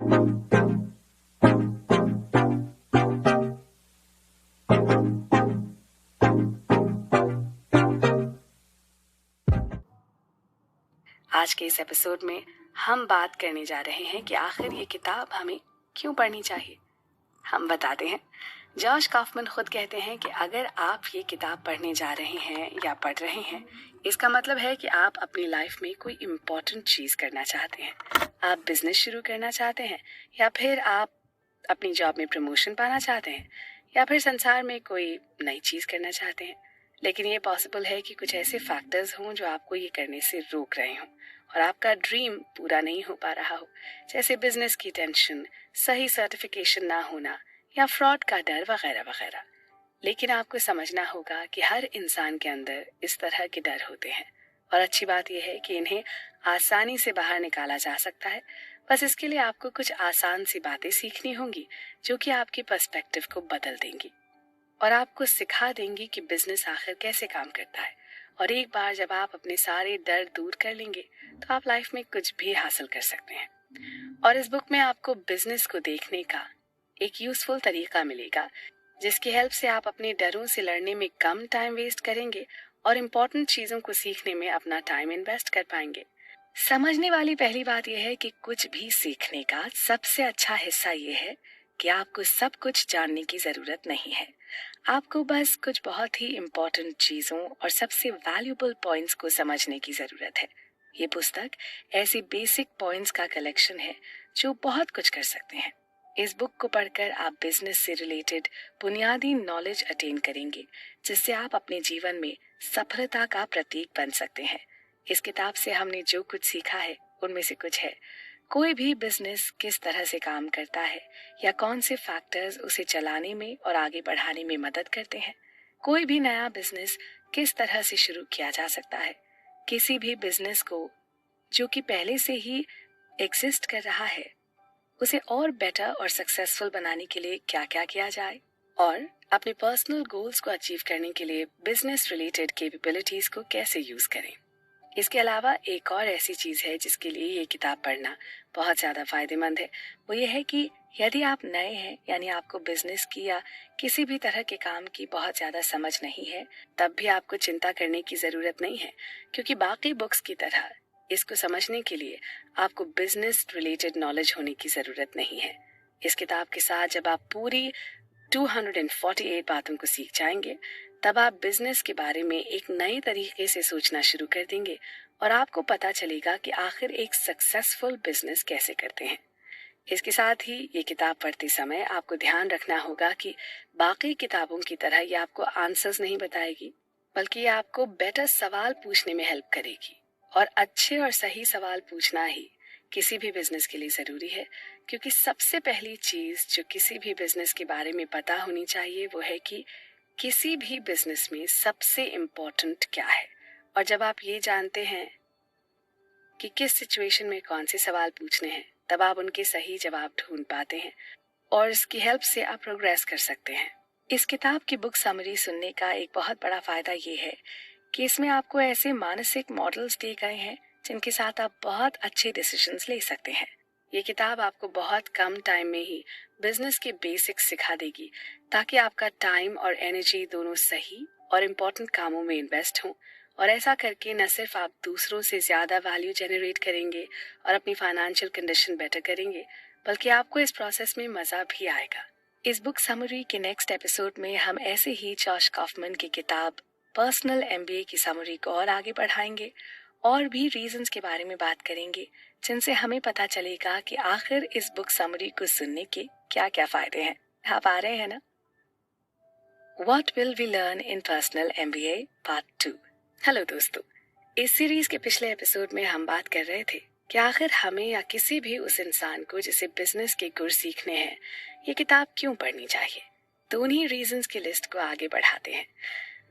आज के इस एपिसोड में हम बात करने जा रहे हैं कि आखिर ये किताब हमें क्यों पढ़नी चाहिए। हम बताते हैं। जॉश कॉफमैन खुद कहते हैं कि अगर आप ये किताब पढ़ने जा रहे हैं या पढ़ रहे हैं, इसका मतलब है कि आप अपनी लाइफ में कोई इम्पोर्टेंट चीज़ करना चाहते हैं। आप बिजनेस शुरू करना चाहते हैं, या फिर आप अपनी जॉब में प्रमोशन पाना चाहते हैं, या फिर संसार में कोई नई चीज़ करना चाहते हैं। लेकिन ये पॉसिबल है कि कुछ ऐसे फैक्टर्स हों जो आपको ये करने से रोक रहे हों और आपका ड्रीम पूरा नहीं हो पा रहा हो, जैसे बिजनेस की टेंशन, सही सर्टिफिकेशन ना होना या फ्रॉड का डर वगैरह वगैरह। लेकिन आपको समझना होगा कि हर इंसान के अंदर इस तरह के डर होते हैं और अच्छी बात यह है कि इन्हें आसानी से बाहर निकाला जा सकता है। बस इसके लिए आपको कुछ आसान सी बातें सीखनी होंगी जो कि आपके पर्सपेक्टिव को बदल देंगी और आपको सिखा देंगी कि बिजनेस आखिर कैसे काम करता है। और एक बार जब आप अपने सारे डर दूर कर लेंगे तो आप लाइफ में कुछ भी हासिल कर सकते हैं। और इस बुक में आपको बिजनेस को देखने का एक यूजफुल तरीका मिलेगा जिसकी हेल्प से आप अपने डरों से लड़ने में कम टाइम वेस्ट करेंगे और इम्पोर्टेंट चीजों को सीखने में अपना टाइम इन्वेस्ट कर पाएंगे। समझने वाली पहली बात यह है कि कुछ भी सीखने का सबसे अच्छा हिस्सा यह है कि आपको सब कुछ जानने की जरूरत नहीं है। आपको बस कुछ बहुत ही इम्पोर्टेंट चीजों और सबसे वैल्यूएबल पॉइंट्स को समझने की जरूरत है। ये पुस्तक ऐसी बेसिक पॉइंट्स का कलेक्शन है जो बहुत कुछ कर सकते हैं। इस बुक को पढ़कर आप बिजनेस से रिलेटेड बुनियादी नॉलेज अटेन करेंगे जिससे आप अपने जीवन में सफलता का प्रतीक बन सकते हैं। इस किताब से हमने जो कुछ सीखा है उनमें से कुछ है कोई भी बिजनेस किस तरह से काम करता है या कौन से फैक्टर्स उसे चलाने में और आगे बढ़ाने में मदद करते हैं। कोई भी नया बिजनेस किस तरह से शुरू किया जा सकता है। किसी भी बिजनेस को जो कि पहले से ही एग्जिस्ट कर रहा है उसे और बेटर और सक्सेसफुल बनाने के लिए क्या क्या किया जाए और अपने पर्सनल गोल्स को अचीव करने के लिए बिजनेस रिलेटेड कैपेबिलिटीज को कैसे यूज करें। इसके अलावा एक और ऐसी चीज है जिसके लिए ये किताब पढ़ना बहुत ज्यादा फायदेमंद है। वो ये है कि यदि आप नए हैं, यानी आपको बिजनेस की या किसी भी तरह के काम की बहुत ज्यादा समझ नहीं है, तब भी आपको चिंता करने की जरूरत नहीं है, क्योंकि बाकी बुक्स की तरह इसको समझने के लिए आपको बिजनेस रिलेटेड नॉलेज होने की जरूरत नहीं है। इस किताब के साथ जब आप पूरी 248 बातों को सीख जाएंगे तब आप बिजनेस के बारे में एक नए तरीके से सोचना शुरू कर देंगे और आपको पता चलेगा कि आखिर एक सक्सेसफुल बिजनेस कैसे करते हैं। इसके साथ ही ये किताब पढ़ते समय आपको ध्यान रखना होगा कि बाकी किताबों की तरह ये आपको आंसर्स नहीं बताएगी, बल्कि ये आपको बेटर सवाल पूछने में हेल्प करेगी। और अच्छे और सही सवाल पूछना ही किसी भी बिजनेस के लिए जरूरी है, क्योंकि सबसे पहली चीज जो किसी भी बिजनेस के बारे में पता होनी चाहिए वो है कि किसी भी बिजनेस में सबसे इम्पोर्टेंट क्या है। और जब आप ये जानते हैं कि किस सिचुएशन में कौन से सवाल पूछने हैं, तब आप उनके सही जवाब ढूंढ पाते हैं और इसकी हेल्प से आप प्रोग्रेस कर सकते हैं। इस किताब की बुक समरी सुनने का एक बहुत बड़ा फायदा ये है कि इसमें आपको ऐसे मानसिक मॉडल्स दिए गए हैं जिनके साथ आप बहुत अच्छे डिसीजंस ले सकते हैं। ये किताब आपको बहुत कम टाइम में ही बिजनेस के बेसिक्स सिखा देगी ताकि आपका टाइम और एनर्जी दोनों सही और इम्पोर्टेंट कामों में इन्वेस्ट हों। और ऐसा करके न सिर्फ आप दूसरों से ज्यादा वैल्यू जनरेट करेंगे और अपनी फाइनेंशियल कंडीशन बेटर करेंगे, बल्कि आपको इस प्रोसेस में मजा भी आएगा। इस बुक समरी के नेक्स्ट एपिसोड में हम ऐसे ही जॉश कॉफमैन की किताब पर्सनल एमबीए की समरी को और आगे बढ़ाएंगे और भी रीजंस के बारे में बात करेंगे जिनसे हमें पता चलेगा कि आखिर इस बुक समरी को सुनने के क्या क्या फायदे हैं। आप आ रहे हैं ना? What will we learn in personal MBA Part 2? Hello दोस्तों, इस सीरीज के पिछले एपिसोड में हम बात कर रहे थे कि आखिर हमें या किसी भी उस इंसान को जिसे बिजनेस के गुर सीखने हैं ये किताब क्यों पढ़नी चाहिए। तो उन्हीं रीजंस की लिस्ट को आगे बढ़ाते हैं।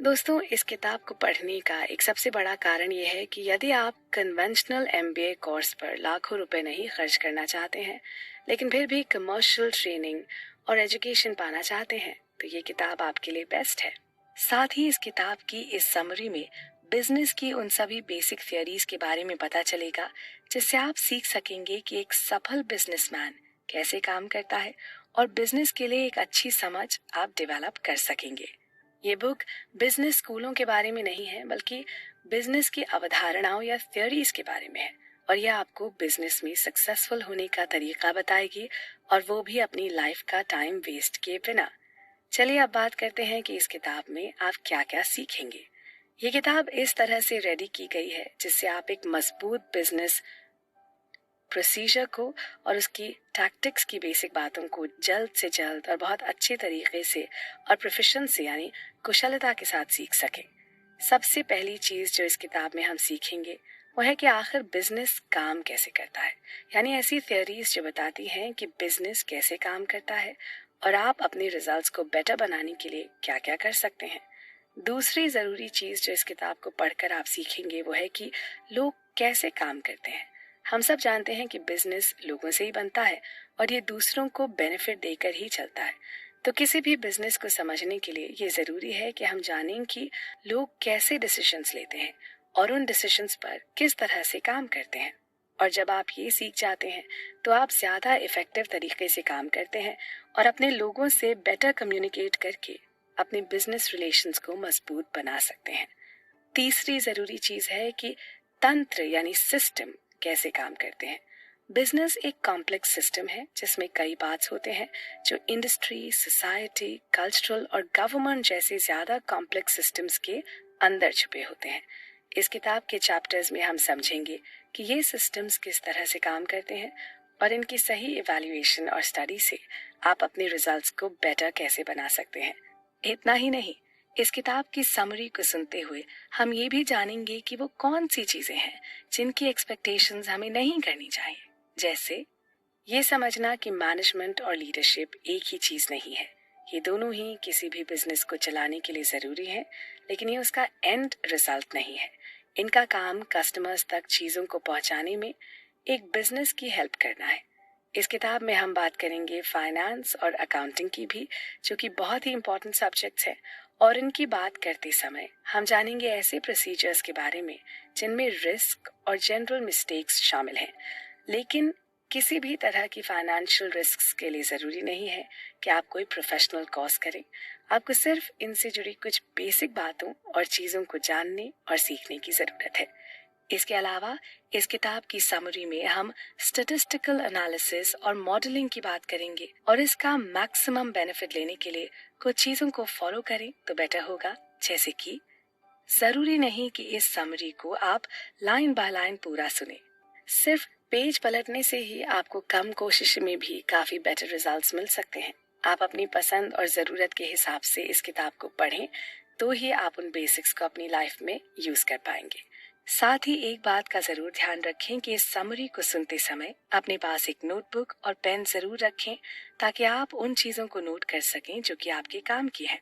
दोस्तों, इस किताब को पढ़ने का एक सबसे बड़ा कारण ये है कि यदि आप कन्वेंशनल एमबीए कोर्स पर लाखों रुपए नहीं खर्च करना चाहते हैं, लेकिन फिर भी कमर्शियल ट्रेनिंग और एजुकेशन पाना चाहते हैं, तो ये किताब आपके लिए बेस्ट है। साथ ही इस किताब की इस समरी में बिजनेस की उन सभी बेसिक थियरीज के बारे में पता चलेगा जिससे आप सीख सकेंगे कि एक सफल बिजनेसमैन कैसे काम करता है और बिजनेस के लिए एक अच्छी समझ आप डेवलप कर सकेंगे। ये बुक बिजनेस स्कूलों के बारे में नहीं है, बल्कि बिजनेस की अवधारणाओं या थ्योरीज के बारे में है, और यह आपको बिजनेस में सक्सेसफुल होने का तरीका बताएगी, और वो भी अपनी लाइफ का टाइम वेस्ट किए बिना। चलिए अब बात करते हैं कि इस किताब में आप क्या क्या सीखेंगे। ये किताब इस तरह से रेडी की गई है जिससे आप एक मजबूत बिजनेस प्रोसीजर को और उसकी टैक्टिक्स की बेसिक बातों को जल्द से जल्द और बहुत अच्छे तरीके से और प्रोफिशिएंसी यानी कुशलता के साथ सीख सकें। सबसे पहली चीज जो इस किताब में हम सीखेंगे वो है कि आखिर बिजनेस काम कैसे करता है, यानी ऐसी थ्योरीज जो बताती हैं कि बिजनेस कैसे काम करता है और आप अपने रिजल्ट्स को बेटर बनाने के लिए क्या क्या कर सकते हैं। दूसरी जरूरी चीज जो इस किताब को पढ़कर आप सीखेंगे वो है कि लोग कैसे काम करते हैं। हम सब जानते हैं कि बिजनेस लोगों से ही बनता है और ये दूसरों को बेनिफिट देकर ही चलता है। तो किसी भी बिजनेस को समझने के लिए ये जरूरी है कि हम जानें कि लोग कैसे डिसीजंस लेते हैं और उन डिसीजंस पर किस तरह से काम करते हैं। और जब आप ये सीख जाते हैं तो आप ज्यादा इफेक्टिव तरीके से काम करते हैं और अपने लोगों से बेटर कम्युनिकेट करके अपने बिजनेस रिलेशंस को मजबूत बना सकते हैं। तीसरी जरूरी चीज है कि तंत्र यानी सिस्टम कैसे काम करते हैं। बिजनेस एक कॉम्प्लेक्स सिस्टम है जिसमें कई पार्ट्स होते हैं जो इंडस्ट्री, सोसाइटी, कल्चरल और गवर्नमेंट जैसे ज्यादा कॉम्प्लेक्स सिस्टम्स के अंदर छुपे होते हैं। इस किताब के चैप्टर्स में हम समझेंगे कि ये सिस्टम्स किस तरह से काम करते हैं और इनकी सही इवैल्यूएशन और स्टडी से आप अपने रिजल्ट्स को बेटर कैसे बना सकते हैं। इतना ही नहीं, इस किताब की समरी को सुनते हुए हम ये भी जानेंगे कि वो कौन सी चीजें हैं जिनकी एक्सपेक्टेशंस हमें नहीं करनी चाहिए। जैसे ये समझना कि मैनेजमेंट और लीडरशिप एक ही चीज नहीं है। ये दोनों ही किसी भी बिजनेस को चलाने के लिए जरूरी है, लेकिन ये उसका एंड रिजल्ट नहीं है। इनका काम कस्टमर्स तक चीजों को पहुंचाने में एक बिजनेस की हेल्प करना है। इस किताब में हम बात करेंगे फाइनेंस और अकाउंटिंग की भी, जो कि बहुत ही इंपॉर्टेंट सब्जेक्ट्स हैं, और इनकी बात करते समय हम जानेंगे ऐसे प्रोसीजर्स के बारे में जिनमें रिस्क और जनरल मिस्टेक्स शामिल हैं। लेकिन किसी भी तरह की फाइनेंशियल रिस्क्स के लिए जरूरी नहीं है कि आप कोई प्रोफेशनल कोर्स करें। आपको सिर्फ इनसे जुड़ी कुछ बेसिक बातों और चीजों को जानने और सीखने की जरूरत है। इसके अलावा इस किताब की समरी में हम स्टैटिस्टिकल एनालिसिस और मॉडलिंग की बात करेंगे, और इसका मैक्सिमम बेनिफिट लेने के लिए कुछ चीजों को फॉलो करें तो बेटर होगा। जैसे कि जरूरी नहीं कि इस समरी को आप लाइन बाय लाइन पूरा सुने। सिर्फ पेज पलटने से ही आपको कम कोशिश में भी काफी बेटर रिजल्ट्स मिल सकते हैं। आप अपनी पसंद और जरूरत के हिसाब से इस किताब को पढ़ें तो ही आप उन बेसिक्स को अपनी लाइफ में यूज कर पाएंगे। साथ ही एक बात का जरूर ध्यान रखें कि इस समरी को सुनते समय अपने पास एक नोटबुक और पेन जरूर रखें, ताकि आप उन चीजों को नोट कर सकें जो कि आपके काम की है।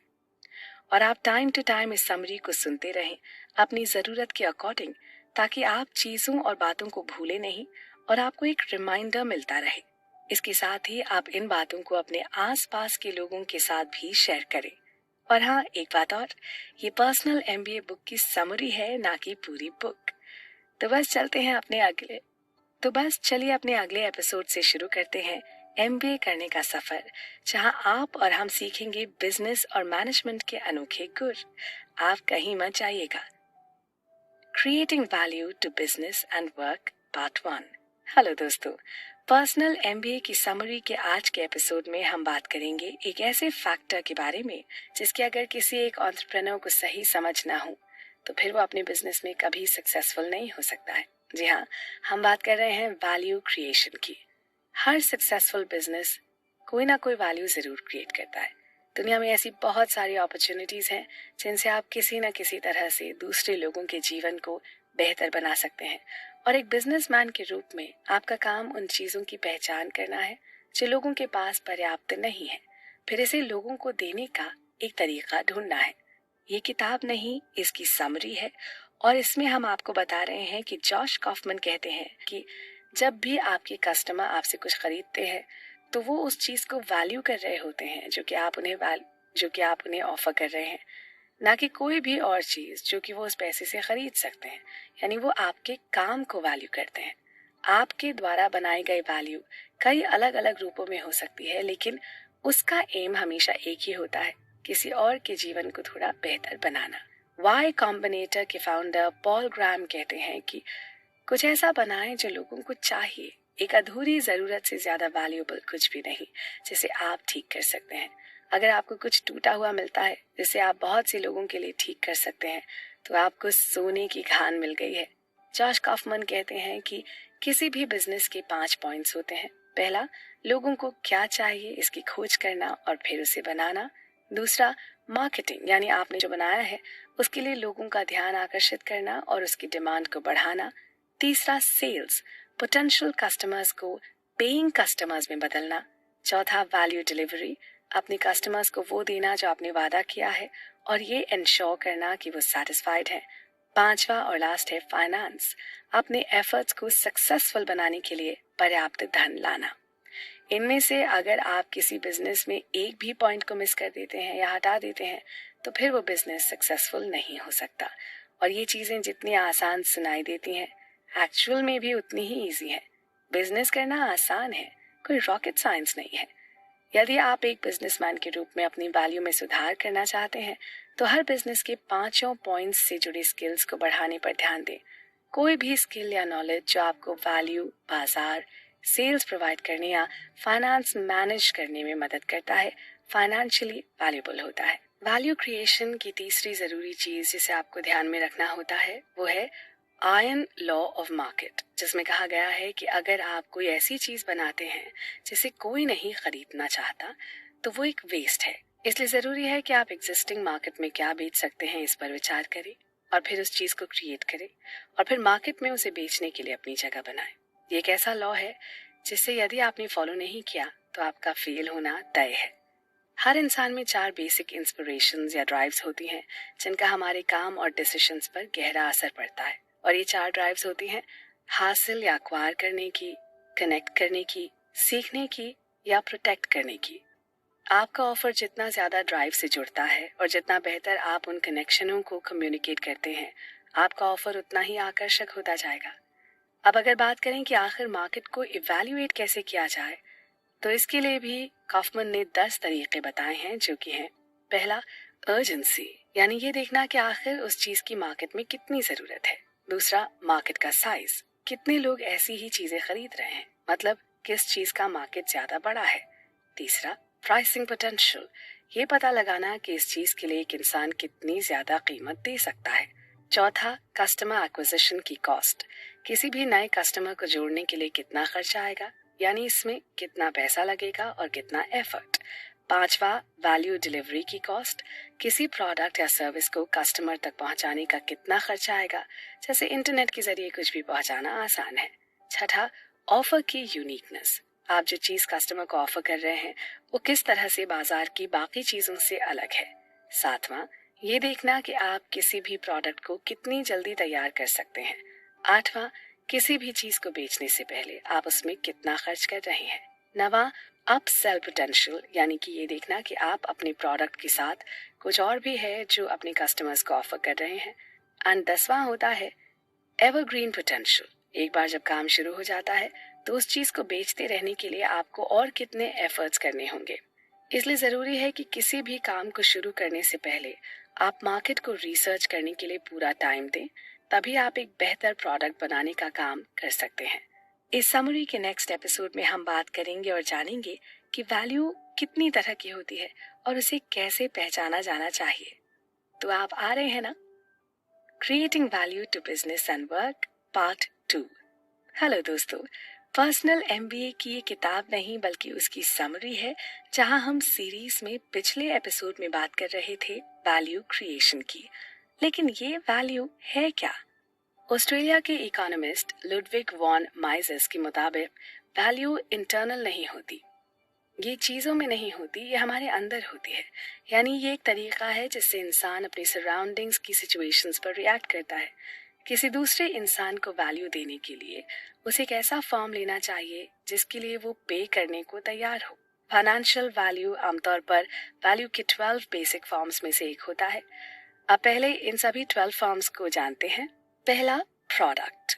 और आप टाइम टू टाइम इस समरी को सुनते रहें अपनी जरूरत के अकॉर्डिंग, ताकि आप चीजों और बातों को भूले नहीं और आपको एक रिमाइंडर मिलता रहे। इसके साथ ही आप इन बातों को अपने आसपास के लोगों के साथ भी शेयर करें। और हाँ, एक बात और, ये पर्सनल एमबीए बुक की समरी है, ना कि पूरी बुक। तो बस चलिए अपने अगले एपिसोड से शुरू करते हैं एमबीए करने का सफर, जहां आप और हम सीखेंगे बिजनेस और मैनेजमेंट के अनोखे गुर। आप कहीं मत जाइएगा। Creating value to business and work part 1। Hello दोस्तों, पर्सनल एमबीए की समरी के आज के एपिसोड में हम बात करेंगे एक ऐसे फैक्टर के बारे में जिसके अगर किसी एक एंटरप्रेन्योर को सही समझ ना हो तो फिर वो अपने बिजनेस में कभी सक्सेसफुल नहीं हो सकता है। जी हाँ, हम बात कर रहे हैं वैल्यू क्रिएशन की। हर सक्सेसफुल बिजनेस कोई ना कोई वैल्यू जरूर क्रिएट करता है। दुनिया में ऐसी बहुत सारी अपॉर्चुनिटीज हैं जिनसे आप किसी न किसी तरह से दूसरे लोगों के जीवन को बेहतर बना सकते हैं, और एक बिजनेसमैन के रूप में आपका काम उन चीजों की पहचान करना है जो लोगों के पास पर्याप्त नहीं है, फिर इसे लोगों को देने का एक तरीका ढूंढना है। ये किताब नहीं, इसकी समरी है, और इसमें हम आपको बता रहे हैं कि जॉश कॉफमन कहते हैं कि जब भी आपके कस्टमर आपसे कुछ खरीदते हैं तो वो उस चीज को वैल्यू कर रहे होते हैं जो कि आप उन्हें ऑफर कर रहे हैं, ना कि कोई भी और चीज जो कि वो उस पैसे से खरीद सकते हैं। यानी वो आपके काम को वैल्यू करते हैं। आपके द्वारा बनाई गई वैल्यू कई अलग अलग रूपों में हो सकती है, लेकिन उसका एम हमेशा एक ही होता है, किसी और के जीवन को थोड़ा बेहतर बनाना। वाई कॉम्बिनेटर के फाउंडर पॉल ग्राम कहते हैं कि कुछ ऐसा बनाएं जो लोगों को चाहिए। एक अधूरी जरूरत से ज्यादा वैल्यूएबल कुछ भी नहीं जिसे आप ठीक कर सकते हैं। अगर आपको कुछ टूटा हुआ मिलता है जिसे आप बहुत से लोगों के लिए ठीक कर सकते हैं, तो आपको सोने की खान मिल गई है। जॉश कॉफमन कहते हैं कि किसी भी बिजनेस के 5 पॉइंट्स होते हैं। पहला, लोगों को क्या चाहिए इसकी खोज करना और फिर उसे बनाना। दूसरा, मार्केटिंग, यानी आपने जो बनाया है उसके लिए लोगों का ध्यान आकर्षित करना और उसकी डिमांड को बढ़ाना। तीसरा, सेल्स, पोटेंशियल कस्टमर्स को पेइंग कस्टमर्स में बदलना। चौथा, वैल्यू डिलीवरी, अपने कस्टमर्स को वो देना जो आपने वादा किया है और ये इंश्योर करना कि वो सेटिस्फाइड है। पांचवा और लास्ट है फाइनेंस, अपने एफर्ट्स को सक्सेसफुल बनाने के लिए पर्याप्त धन लाना। इनमें से अगर आप किसी बिजनेस में एक भी पॉइंट को मिस कर देते हैं या हटा देते हैं तो फिर वो बिजनेस सक्सेसफुल नहीं हो सकता। और ये चीजें जितनी आसान सुनाई देती हैं, एक्चुअल में भी उतनी ही इजी है। बिजनेस करना आसान है, कोई रॉकेट साइंस नहीं है। यदि आप एक बिजनेसमैन के रूप में अपनी वैल्यू में सुधार करना चाहते हैं तो हर बिजनेस के 5 पॉइंट्स से जुड़े स्किल्स को बढ़ाने पर ध्यान दें। कोई भी स्किल या नॉलेज जो आपको वैल्यू, बाजार, सेल्स प्रोवाइड करने या फाइनेंस मैनेज करने में मदद करता है, फाइनेंशियली वैल्यूएबल होता है। वैल्यू क्रिएशन की तीसरी जरूरी चीज जिसे आपको ध्यान में रखना होता है वो है आयरन लॉ ऑफ मार्केट, जिसमें कहा गया है कि अगर आप कोई ऐसी चीज बनाते हैं जिसे कोई नहीं खरीदना चाहता तो वो एक वेस्ट है। इसलिए जरूरी है कि आप एग्जिस्टिंग मार्केट में क्या बेच सकते हैं इस पर विचार करें और फिर उस चीज को क्रिएट करें और फिर मार्केट में उसे बेचने के लिए अपनी जगह बनाएं। ये एक ऐसा लॉ है जिसे यदि आपने फॉलो नहीं किया तो आपका फेल होना तय है। हर इंसान में 4 बेसिक इंस्पिरेशंस या ड्राइव्स होती हैं जिनका हमारे काम और डिसीजंस पर गहरा असर पड़ता है। और ये 4 ड्राइव्स होती हैं हासिल या अक्वायर करने की, कनेक्ट करने की, सीखने की या प्रोटेक्ट करने की। आपका ऑफर जितना ज्यादा ड्राइव से जुड़ता है और जितना बेहतर आप उन कनेक्शनों को कम्युनिकेट करते हैं, आपका ऑफर उतना ही आकर्षक होता जाएगा। अब अगर बात करें कि आखिर मार्केट को इवैल्यूएट कैसे किया जाए, तो इसके लिए भी कॉफमन ने 10 तरीके बताए हैं, जो कि हैं पहला, अर्जेंसी, यानी ये देखना कि आखिर उस चीज की मार्केट में कितनी जरूरत है। दूसरा, मार्केट का साइज, कितने लोग ऐसी ही चीजें खरीद रहे हैं, मतलब किस चीज का मार्केट ज्यादा बड़ा है। तीसरा, प्राइसिंग पोटेंशियल, ये पता लगाना कि इस चीज के लिए एक इंसान कितनी ज्यादा कीमत दे सकता है। चौथा, कस्टमर एक्विजिशन की कॉस्ट, किसी भी नए कस्टमर को जोड़ने के लिए कितना खर्चा आएगा, यानी इसमें कितना पैसा लगेगा और कितना एफर्ट। पांचवा, वैल्यू डिलीवरी की कॉस्ट, किसी प्रोडक्ट या सर्विस को कस्टमर तक पहुंचाने का कितना खर्चा आएगा, जैसे इंटरनेट के जरिए कुछ भी पहुंचाना आसान है। छठा, ऑफर की यूनिकनेस, आप जो चीज कस्टमर को ऑफर कर रहे हैं वो किस तरह से बाजार की बाकी चीजों से अलग है। सातवां, ये देखना कि आप किसी भी प्रोडक्ट को कितनी जल्दी तैयार कर सकते हैं। आठवां, किसी भी चीज को बेचने से पहले आप उसमें कितना खर्च कर रहे हैं। नवां, अप सेल पोटेंशियल, यानी कि ये देखना कि आप अपने प्रोडक्ट के साथ कुछ और भी है जो अपने कस्टमर्स को ऑफर कर रहे हैं। एंड 10वां होता है एवरग्रीन पोटेंशियल, एक बार जब काम शुरू हो जाता है तो उस चीज को बेचते रहने के लिए आपको और कितने एफर्ट्स करने होंगे। इसलिए जरूरी है कि किसी भी काम को शुरू करने से पहले आप मार्केट को रिसर्च करने के लिए पूरा टाइम दें, तभी आप एक बेहतर प्रोडक्ट बनाने का काम कर सकते हैं। इस समरी के नेक्स्ट एपिसोड में हम बात करेंगे और जानेंगे कि वैल्यू कितनी तरह की होती है और उसे कैसे पहचाना जाना चाहिए। तो आप आ रहे हैं ना? Creating value to business and work part 2। Hello दोस्तों, पर्सनल एमबीए की ये किताब नहीं बल्कि उसकी समरी है, जहां हम सीरीज में पिछले एपिसोड में बात कर रहे थे वैल्यू क्रिएशन की। लेकिन ये वैल्यू है क्या? ऑस्ट्रेलिया के इकोनॉमिस्ट लुडविग वॉन माइसेस के मुताबिक वैल्यू इंटरनल नहीं होती, ये चीजों में नहीं होती, ये हमारे अंदर होती है। यानी ये एक तरीका है जिससे इंसान अपनी सराउंडिंग्स की सिचुएशंस पर रिएक्ट करता है। किसी दूसरे इंसान को वैल्यू देने के लिए उसे एक ऐसा फॉर्म लेना चाहिए जिसके लिए वो पे करने को तैयार हो। फाइनेंशियल वैल्यू आमतौर पर वैल्यू के 12 बेसिक फॉर्म्स में से एक होता है। अब पहले इन सभी 12 फॉर्म्स को जानते हैं। पहला, प्रोडक्ट।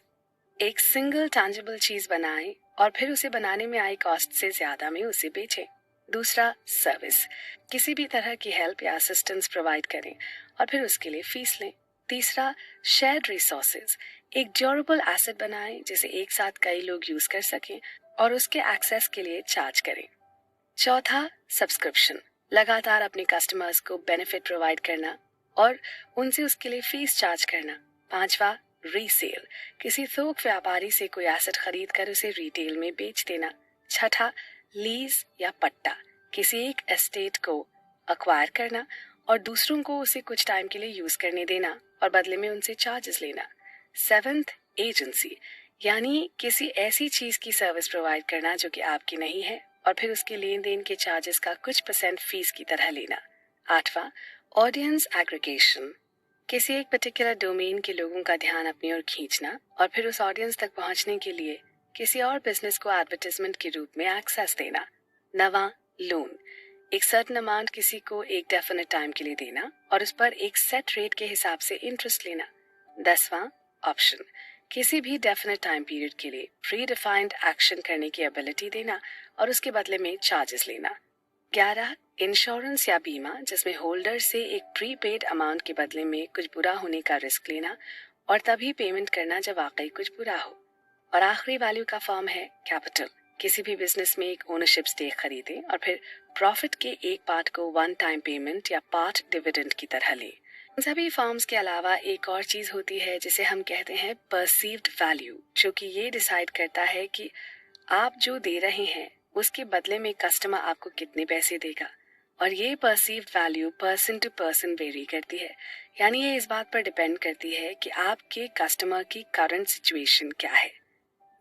एक सिंगल टैंजिबल चीज बनाएं और फिर उसे बनाने में आई कॉस्ट से ज्यादा में उसे बेचें। दूसरा, सर्विस, किसी भी तरह की हेल्प या असिस्टेंस प्रोवाइड करें और फिर उसके लिए फीस लें। तीसरा, शेयर्ड रिसोर्सेज, एक ड्यूरेबल एसेट बनाएं जिसे एक साथ कई लोग यूज कर सकें और उसके एक्सेस के लिए चार्ज करें। चौथा, सब्सक्रिप्शन, लगातार अपने कस्टमर्स को बेनिफिट प्रोवाइड करना और उनसे उसके लिए फीस चार्ज करना। पांचवा, रीसेल, किसी थोक व्यापारी से कोई एसेट खरीद कर उसे रिटेल में बेच देना। छठा, लीज या पट्टा, किसी एक एस्टेट को अक्वायर करना और दूसरों को उसे कुछ टाइम के लिए यूज करने देना और बदले में उनसे चार्जेस लेना। सेवेंथ, एजेंसी, यानी किसी ऐसी चीज की सर्विस प्रोवाइड करना जो कि आपकी नहीं है और फिर उसके लेन देन के चार्जेस का कुछ % फीस की तरह लेना। आठवां, ऑडियंस एग्रीगेशन, किसी एक पर्टिकुलर डोमेन के लोगों का ध्यान अपनी ओर खींचना और फिर उस ऑडियंस तक पहुंचने के लिए किसी और बिजनेस को एडवर्टाइजमेंट के रूप में एक्सेस देना। नवां, लोन, एक सर्टेन अमाउंट किसी को एक डेफिनेट टाइम के लिए देना और उस पर एक सेट रेट के हिसाब से इंटरेस्ट लेना। 10वां, ऑप्शन, किसी भी डेफिनेट टाइम पीरियड के लिए प्री डिफाइंड एक्शन करने की एबिलिटी देना और उसके बदले में चार्जेस लेना। 11, इंश्योरेंस या बीमा, जिसमें होल्डर से एक प्रीपेड अमाउंट के बदले में कुछ बुरा होने का रिस्क लेना और तभी पेमेंट करना जब वाकई कुछ बुरा हो। और आखिरी वैल्यू का फॉर्म है कैपिटल, किसी भी बिजनेस में एक ओनरशिप स्टेक खरीदें और फिर प्रॉफिट के एक पार्ट को वन टाइम पेमेंट या पार्ट डिविडेंड की तरह लें। इन सभी फॉर्म्स के अलावा एक और चीज होती है जिसे हम कहते हैं परसीव्ड वैल्यू, जो कि ये डिसाइड करता है कि आप जो दे रहे हैं उसके बदले में कस्टमर आपको कितने पैसे देगा। और ये perceived value person to person vary करती है, यानी ये इस बात पर डिपेंड करती है कि आपके कस्टमर की करंट सिचुएशन क्या है।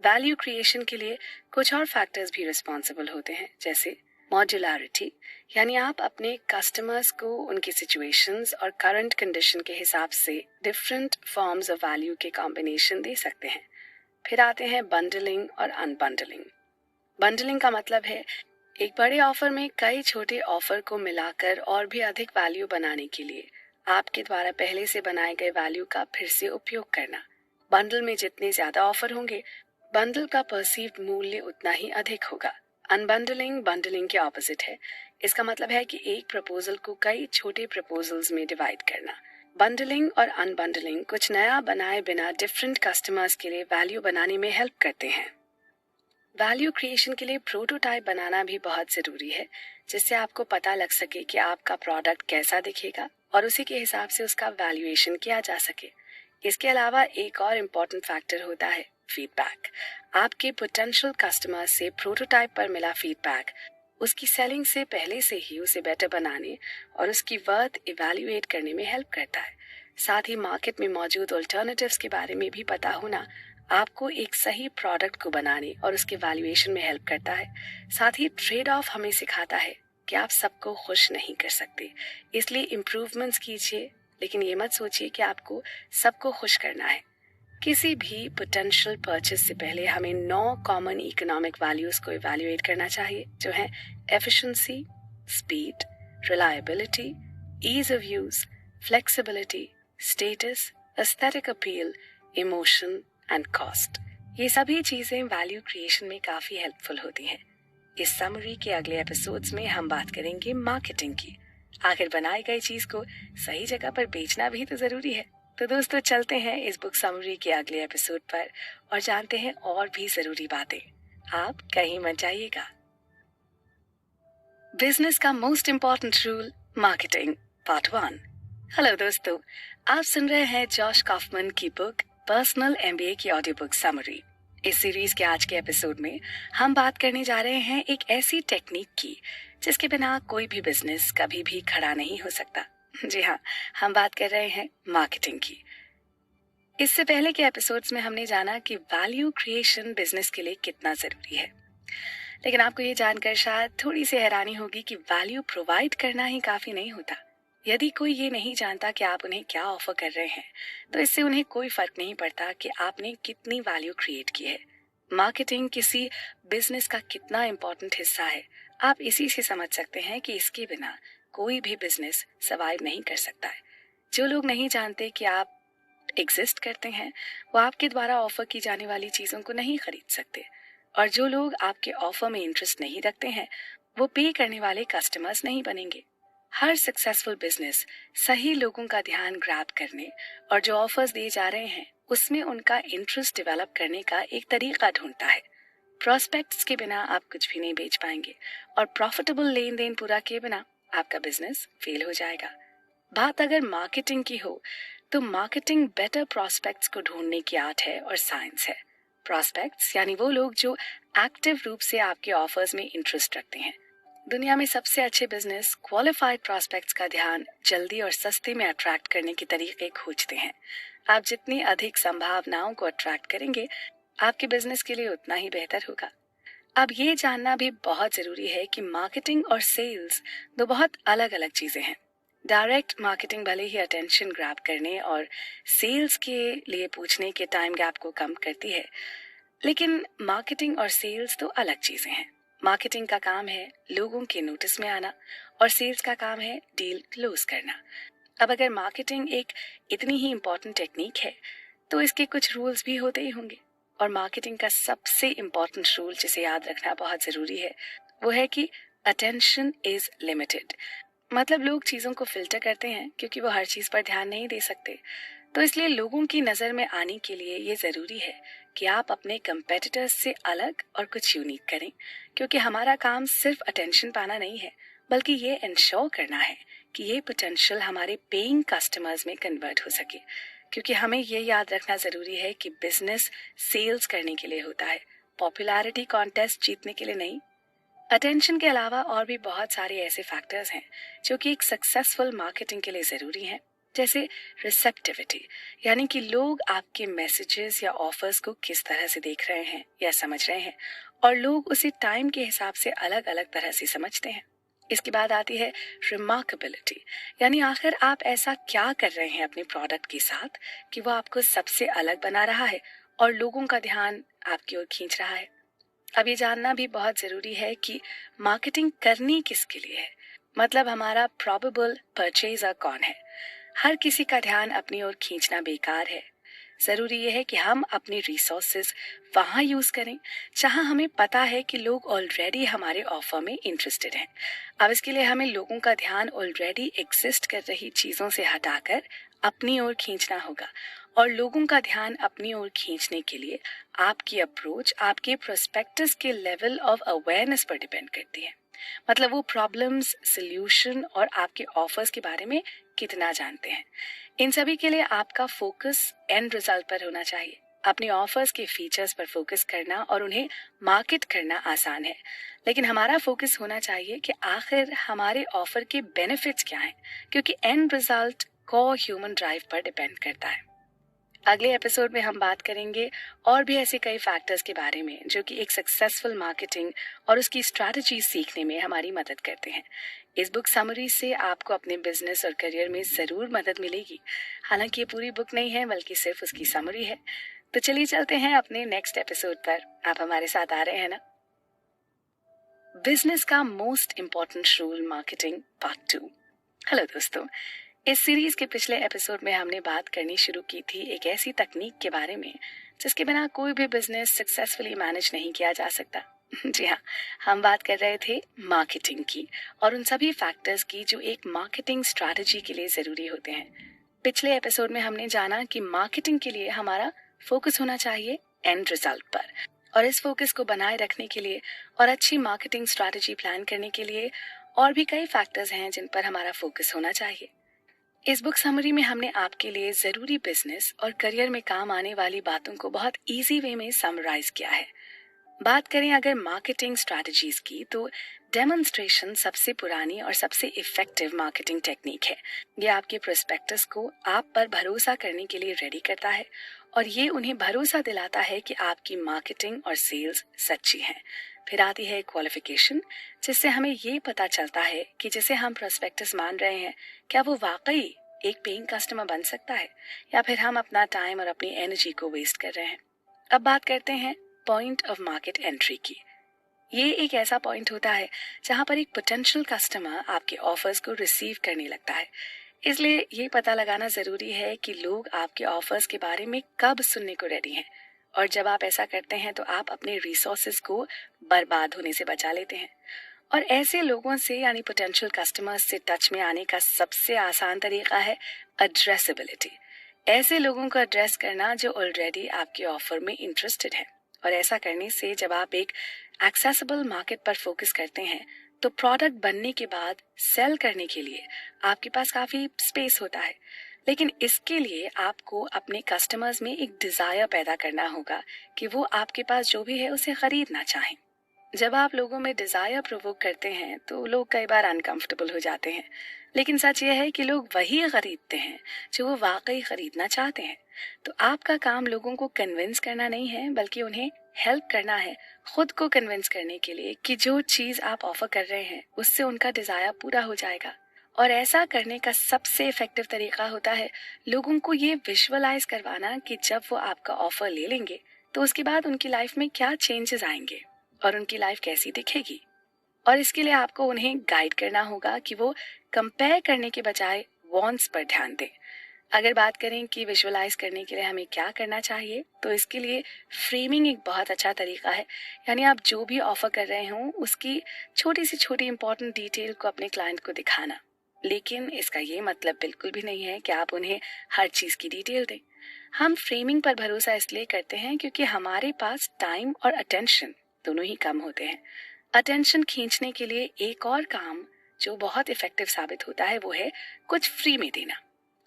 वैल्यू क्रिएशन के लिए कुछ और फैक्टर्स भी रिस्पॉन्सिबल होते हैं, जैसे मॉड्यूलरिटी, यानी आप अपने कस्टमर्स को उनकी सिचुएशंस और करंट कंडीशन के हिसाब से डिफरेंट फॉर्म्स ऑफ वैल्यू के कॉम्बिनेशन दे सकते हैं। फिर आते हैं बंडलिंग और अनबंडलिंग। बंडलिंग का मतलब है एक बड़े ऑफर में कई छोटे ऑफर को मिलाकर और भी अधिक वैल्यू बनाने के लिए आपके द्वारा पहले से बनाए गए वैल्यू का फिर से उपयोग करना। बंडल में जितने ज्यादा ऑफर होंगे, बंडल का परसीव्ड मूल्य उतना ही अधिक होगा। अनबंडलिंग बंडलिंग के ऑपोजिट है। इसका मतलब है कि एक प्रपोजल को कई छोटे प्रपोजल्स में डिवाइड करना। बंडलिंग और अनबंडलिंग कुछ नया बनाए बिना डिफरेंट कस्टमर्स के लिए वैल्यू बनाने में हेल्प करते हैं। वैल्यू क्रिएशन के लिए प्रोटोटाइप बनाना भी बहुत जरूरी है, जिससे आपको पता लग सके कि आपका प्रोडक्ट कैसा दिखेगा और उसी के हिसाब से उसका वैल्यूएशन किया जा सके। इसके अलावा एक और इम्पोर्टेंट फैक्टर होता है फीडबैक। आपके पोटेंशियल कस्टमर से प्रोटोटाइप पर मिला फीडबैक उसकी सेलिंग से पहले से ही उसे बेटर बनाने और उसकी वर्थ इवैल्यूएट करने में हेल्प करता है। साथ ही मार्केट में मौजूद अल्टरनेटिव्स के बारे में भी पता होना आपको एक सही प्रोडक्ट को बनाने और उसके वैल्यूएशन में हेल्प करता है। साथ ही ट्रेड ऑफ हमें सिखाता है कि आप सबको खुश नहीं कर सकते, इसलिए इम्प्रूवमेंट्स कीजिए, लेकिन ये मत सोचिए कि आपको सबको खुश करना है। किसी भी पोटेंशियल परचेस से पहले हमें 9 कॉमन इकोनॉमिक वैल्यूज को इवैल्यूएट करना चाहिए, जो है efficiency, speed, reliability, ease of use, flexibility, status, aesthetic appeal, emotion and cost. ये सभी चीजें वैल्यू क्रिएशन में काफी हेल्पफुल होती हैं। इस समरी के अगले एपिसोड्स में हम बात करेंगे मार्केटिंग की। आखिर बनाई गई चीज को सही जगह पर बेचना भी तो जरूरी है। तो दोस्तों, चलते हैं इस बुक समरी के अगले एपिसोड पर और जानते हैं और भी जरूरी बातें। आप कहीं मत जाइएगा। बिजनेस का most important rule, marketing, part 1। Hello दोस्तों, आप सुन रहे हैं जॉश कॉफमन की बुक पर्सनल MBA की ऑडियो बुक समरी। इस सीरीज के आज के एपिसोड में हम बात करने जा रहे हैं एक ऐसी टेक्निक की जिसके बिना कोई भी बिजनेस कभी भी खड़ा नहीं हो सकता। जी हाँ, हम बात कर रहे हैं मार्केटिंग की। इससे पहले के एपिसोड्स में हमने जाना कि वैल्यू क्रिएशन बिजनेस के लिए कितना जरूरी है, लेकिन आपको ये जानकर शायद थोड़ी सी हैरानी होगी कि वैल्यू प्रोवाइड करना ही काफी नहीं होता। यदि कोई ये नहीं जानता कि आप उन्हें क्या ऑफर कर रहे हैं, तो इससे उन्हें कोई फर्क नहीं पड़ता कि आपने कितनी वैल्यू क्रिएट की है। मार्केटिंग किसी बिजनेस का कितना इम्पोर्टेंट हिस्सा है, आप इसी से समझ सकते हैं कि इसके बिना कोई भी बिजनेस सर्वाइव नहीं कर सकता है। जो लोग नहीं जानते कि आप एग्जिस्ट करते हैं वो आपके द्वारा ऑफर की जाने वाली चीज़ों को नहीं खरीद सकते, और जो लोग आपके ऑफर में इंटरेस्ट नहीं रखते हैं वो पे करने वाले कस्टमर्स नहीं बनेंगे। हर सक्सेसफुल बिजनेस सही लोगों का ध्यान ग्रैब करने और जो ऑफर्स दिए जा रहे हैं उसमें उनका इंटरेस्ट डेवलप करने का एक तरीका ढूंढता है। प्रोस्पेक्ट्स के बिना आप कुछ भी नहीं बेच पाएंगे और प्रॉफिटेबल लेन देन पूरा किए बिना आपका बिजनेस फेल हो जाएगा। बात अगर मार्केटिंग की हो तो मार्केटिंग बेटर प्रोस्पेक्ट्स को ढूंढने की आर्ट है और साइंस है। प्रोस्पेक्ट्स यानी वो लोग जो एक्टिव रूप से आपके ऑफर्स में इंटरेस्ट रखते हैं। दुनिया में सबसे अच्छे बिजनेस क्वालिफाइड प्रोस्पेक्ट्स का ध्यान जल्दी और सस्ते में अट्रैक्ट करने के तरीके खोजते हैं। आप जितनी अधिक संभावनाओं को अट्रैक्ट करेंगे आपके बिजनेस के लिए उतना ही बेहतर होगा। अब ये जानना भी बहुत जरूरी है कि मार्केटिंग और सेल्स दो बहुत अलग अलग चीजें हैं। डायरेक्ट मार्केटिंग भले ही अटेंशन ग्रैब करने और सेल्स के लिए पूछने के टाइम गैप को कम करती है, लेकिन मार्केटिंग और सेल्स तो अलग चीजें हैं। मार्केटिंग का काम है लोगों के नोटिस में आना और सेल्स का काम है डील क्लोज करना। अब अगर मार्केटिंग एक इतनी ही इम्पोर्टेंट टेक्निक है तो इसके कुछ रूल्स भी होते ही होंगे, और मार्केटिंग का सबसे इम्पोर्टेंट रूल जिसे याद रखना बहुत जरूरी है वो है कि अटेंशन इज लिमिटेड। मतलब लोग चीजों को फिल्टर करते हैं क्योंकि वो हर चीज पर ध्यान नहीं दे सकते, तो इसलिए लोगों की नजर में आने के लिए ये जरूरी है कि आप अपने कंपेटिटर्स से अलग और कुछ यूनिक करें, क्योंकि हमारा काम सिर्फ अटेंशन पाना नहीं है बल्कि ये इंश्योर करना है कि ये पोटेंशियल हमारे पेइंग कस्टमर्स में कन्वर्ट हो सके। क्योंकि हमें ये याद रखना जरूरी है कि बिजनेस सेल्स करने के लिए होता है, पॉपुलैरिटी कॉन्टेस्ट जीतने के लिए नहीं। अटेंशन के अलावा और भी बहुत सारे ऐसे फैक्टर्स हैं जो कि एक सक्सेसफुल मार्केटिंग के लिए जरूरी हैं, जैसे रिसेप्टिविटी, यानी कि लोग आपके मैसेजेस या ऑफर्स को किस तरह से देख रहे हैं या समझ रहे हैं, और लोग उसे टाइम के हिसाब से अलग अलग तरह से समझते हैं। इसके बाद आती है रिमार्केबिलिटी, यानी आखिर आप ऐसा क्या कर रहे हैं अपने प्रोडक्ट के साथ कि वो आपको सबसे अलग बना रहा है और लोगों का ध्यान आपकी ओर खींच रहा है। अब ये जानना भी बहुत जरूरी है कि मार्केटिंग करनी किसके लिए है, मतलब हमारा प्रोबेबल परचेजर कौन है। हर किसी का ध्यान अपनी ओर खींचना बेकार है। जरूरी यह है कि हम अपनी रिसोर्सेज वहां यूज करें जहां हमें पता है कि लोग ऑलरेडी हमारे ऑफर में इंटरेस्टेड हैं। अब इसके लिए हमें लोगों का ध्यान ऑलरेडी एग्जिस्ट कर रही चीजों से हटाकर अपनी ओर खींचना होगा, और लोगों का ध्यान अपनी ओर खींचने के लिए आपकी अप्रोच आपके प्रोस्पेक्टस के लेवल ऑफ अवेयरनेस पर डिपेंड करती है। मतलब वो प्रॉब्लम्स, सॉल्यूशन और आपके ऑफर्स के बारे में कितना जानते हैं। इन सभी के लिए आपका फोकस एंड रिजल्ट पर होना चाहिए। अपने ऑफर्स के फीचर्स पर फोकस करना और उन्हें मार्केट करना आसान है, लेकिन हमारा फोकस होना चाहिए कि आखिर हमारे ऑफर के बेनिफिट्स क्या हैं, क्योंकि and result core human drive पर डिपेंड करता है। अगले एपिसोड में हम बात करेंगे और भी ऐसे कई फैक्टर्स के बारे में जो कि एक सक्सेसफुल मार्केटिंग और उसकी स्ट्रैटेजी सीखने में हमारी मदद करते हैं। इस बुक समरी से आपको अपने बिजनेस और करियर में जरूर मदद मिलेगी। हालांकि ये पूरी बुक नहीं है बल्कि सिर्फ उसकी समरी है। तो चलिए चलते हैं अपने नेक्स्ट एपिसोड पर। आप हमारे साथ आ रहे हैं ना? बिजनेस का most important rule marketing part 2। Hello दोस्तों, इस सीरीज के पिछले एपिसोड में हमने बात करनी शुरू की थी एक ऐसी तकनीक के बारे में जिसके बिना कोई भी बिजनेस सक्सेसफुली मैनेज नहीं किया जा सकता। जी हाँ, हम बात कर रहे थे मार्केटिंग की और उन सभी फैक्टर्स की जो एक मार्केटिंग स्ट्रैटेजी के लिए जरूरी होते हैं। पिछले एपिसोड में हमने जाना कि मार्केटिंग के लिए हमारा फोकस होना चाहिए एंड रिजल्ट पर, और इस फोकस को बनाए रखने के लिए और अच्छी मार्केटिंग स्ट्रैटेजी प्लान करने के लिए और भी कई फैक्टर्स हैं जिन पर हमारा फोकस होना चाहिए। इस बुक समरी में हमने आपके लिए जरूरी बिजनेस और करियर में काम आने वाली बातों को बहुत इजी वे में समराइज किया है। बात करें अगर मार्केटिंग स्ट्रैटेजीज की, तो डेमोन्स्ट्रेशन सबसे पुरानी और सबसे इफेक्टिव मार्केटिंग टेक्निक है। ये आपके प्रोस्पेक्टस को आप पर भरोसा करने के लिए रेडी करता है और ये उन्हें भरोसा दिलाता है कि आपकी मार्केटिंग और सेल्स सच्ची हैं। फिर आती है क्वालिफिकेशन, जिससे हमें ये पता चलता है कि जिसे हम प्रोस्पेक्टस मान रहे हैं क्या वो वाकई एक पेइंग कस्टमर बन सकता है या फिर हम अपना टाइम और अपनी एनर्जी को वेस्ट कर रहे हैं। अब बात करते हैं पॉइंट ऑफ मार्केट एंट्री की। ये एक ऐसा पॉइंट होता है जहां पर एक पोटेंशियल कस्टमर आपके ऑफर्स को रिसीव करने लगता है। इसलिए ये पता लगाना ज़रूरी है कि लोग आपके ऑफर्स के बारे में कब सुनने को रेडी हैं, और जब आप ऐसा करते हैं तो आप अपने रिसोर्सेज को बर्बाद होने से बचा लेते हैं। और ऐसे लोगों से यानी पोटेंशियल कस्टमर्स से टच में आने का सबसे आसान तरीका है एड्रेसेबिलिटी। ऐसे लोगों को एड्रेस करना जो ऑलरेडी आपके ऑफर में इंटरेस्टेड है। और ऐसा करने से जब आप एक एक्सेसिबल मार्केट पर फोकस करते हैं तो प्रोडक्ट बनने के बाद सेल करने के लिए आपके पास काफ़ी स्पेस होता है। लेकिन इसके लिए आपको अपने कस्टमर्स में एक डिज़ायर पैदा करना होगा कि वो आपके पास जो भी है उसे खरीदना चाहें। जब आप लोगों में डिज़ायर प्रोवोक करते हैं तो लोग कई बार अनकंफर्टेबल हो जाते हैं, लेकिन सच ये है कि लोग वही खरीदते हैं जो वो वाकई खरीदना चाहते हैं। तो आपका काम लोगों को कन्विंस करना नहीं है, बल्कि उन्हें हेल्प करना है खुद को कन्विंस करने के लिए कि जो चीज़ आप ऑफर कर रहे हैं उससे उनका डिज़ायर पूरा हो जाएगा। और ऐसा करने का सबसे इफेक्टिव तरीका होता है लोगों को ये विजुअलाइज करवाना कि जब वो आपका ऑफर ले लेंगे तो उसके बाद उनकी लाइफ में क्या चेंजेस आएंगे और उनकी लाइफ कैसी दिखेगी। और इसके लिए आपको उन्हें गाइड करना होगा कि वो कंपेयर करने के बजाय वांट्स पर ध्यान दें। अगर बात करें कि विजुअलाइज करने के लिए हमें क्या करना चाहिए, तो इसके लिए फ्रेमिंग एक बहुत अच्छा तरीका है। यानी आप जो भी ऑफर कर रहे हों उसकी छोटी से छोटी इंपॉर्टेंट डिटेल को अपने क्लाइंट को दिखाना। लेकिन इसका ये मतलब बिल्कुल भी नहीं है कि आप उन्हें हर चीज़ की डिटेल दें। हम फ्रेमिंग पर भरोसा इसलिए करते हैं क्योंकि हमारे पास टाइम और अटेंशन दोनों ही कम होते हैं। अटेंशन खींचने के लिए एक और काम जो बहुत इफेक्टिव साबित होता है वो है कुछ फ्री में देना।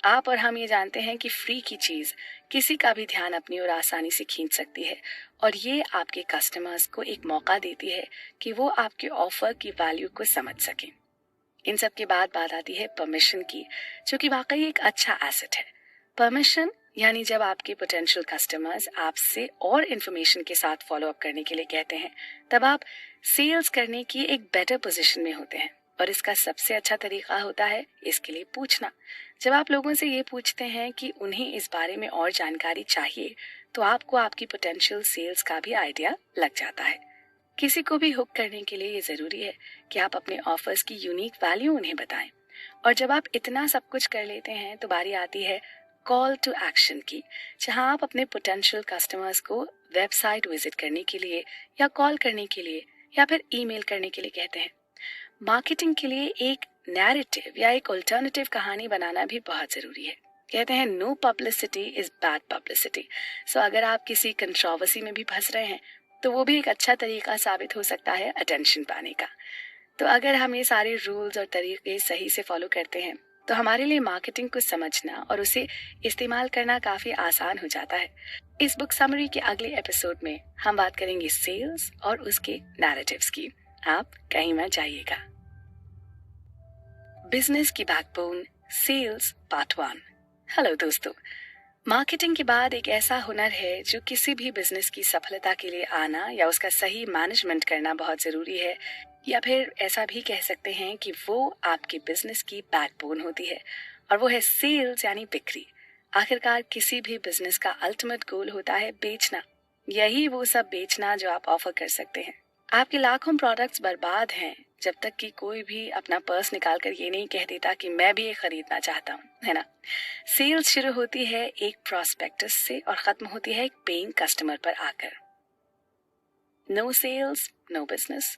आप और हम ये जानते हैं कि फ्री की चीज़ किसी का भी ध्यान अपनी ओर आसानी से खींच सकती है, और ये आपके कस्टमर्स को एक मौका देती है कि वो आपके ऑफर की वैल्यू को समझ सकें। इन सब के बाद बात आती है परमिशन की, जो कि वाकई एक अच्छा एसेट है। परमिशन यानी जब आपके पोटेंशियल कस्टमर्स आपसे और इन्फॉर्मेशन के साथ फॉलो अप करने के लिए कहते हैं, तब आप सेल्स करने की एक बेटर पोजीशन में होते हैं। और इसका सबसे अच्छा तरीका होता है इसके लिए पूछना। जब आप लोगों से ये पूछते हैं कि उन्हें इस बारे में और जानकारी चाहिए, तो आपको आपकी पोटेंशियल सेल्स का भी आइडिया लग जाता है। किसी को भी हुक करने के लिए ये ज़रूरी है कि आप अपने ऑफर्स की यूनिक वैल्यू उन्हें बताएं। और जब आप इतना सब कुछ कर लेते हैं तो बारी आती है कॉल टू एक्शन की, जहां आप अपने पोटेंशियल कस्टमर्स को वेबसाइट विजिट करने के लिए या कॉल करने के लिए या फिर ईमेल करने के लिए कहते हैं। मार्केटिंग के लिए एक नैरेटिव या एक अल्टरनेटिव कहानी बनाना भी बहुत ज़रूरी है। कहते हैं no publicity is bad publicity. So अगर आप किसी कंट्रोवर्सी में भी फंस रहे हैं तो वो भी एक अच्छा तरीका साबित हो सकता है अटेंशन पाने का। तो अगर हम ये सारे रूल्स और तरीके सही से फॉलो करते हैं तो हमारे लिए मार्केटिंग को समझना और उसे इस्तेमाल करना काफ़ी आसान हो जाता है। इस बुक समरी के अगले एपिसोड में हम बात करेंगे सेल्स और उसके नैरेटिव्स की। आप कहीं मत जाइएगा। बिजनेस की बैकबोन सेल्स पार्ट 1। हेलो दोस्तों, मार्केटिंग के बाद एक ऐसा हुनर है जो किसी भी बिजनेस की सफलता के लिए आना या उसका सही मैनेजमेंट करना बहुत ज़रूरी है, या फिर ऐसा भी कह सकते हैं कि वो आपके बिजनेस की बैकबोन होती है, और वो है सेल्स यानी बिक्री। आखिरकार किसी भी बिजनेस का अल्टीमेट गोल होता है बेचना। यही वो सब बेचना जो आप ऑफर कर सकते हैं। आपके लाखों प्रोडक्ट्स बर्बाद हैं जब तक कि कोई भी अपना पर्स निकाल कर ये नहीं कह देता कि मैं भी ये खरीदना चाहता हूँ, है ना। सेल्स शुरू होती है एक प्रोस्पेक्टस से और खत्म होती है एक पेइंग कस्टमर पर आकर। No sales no business.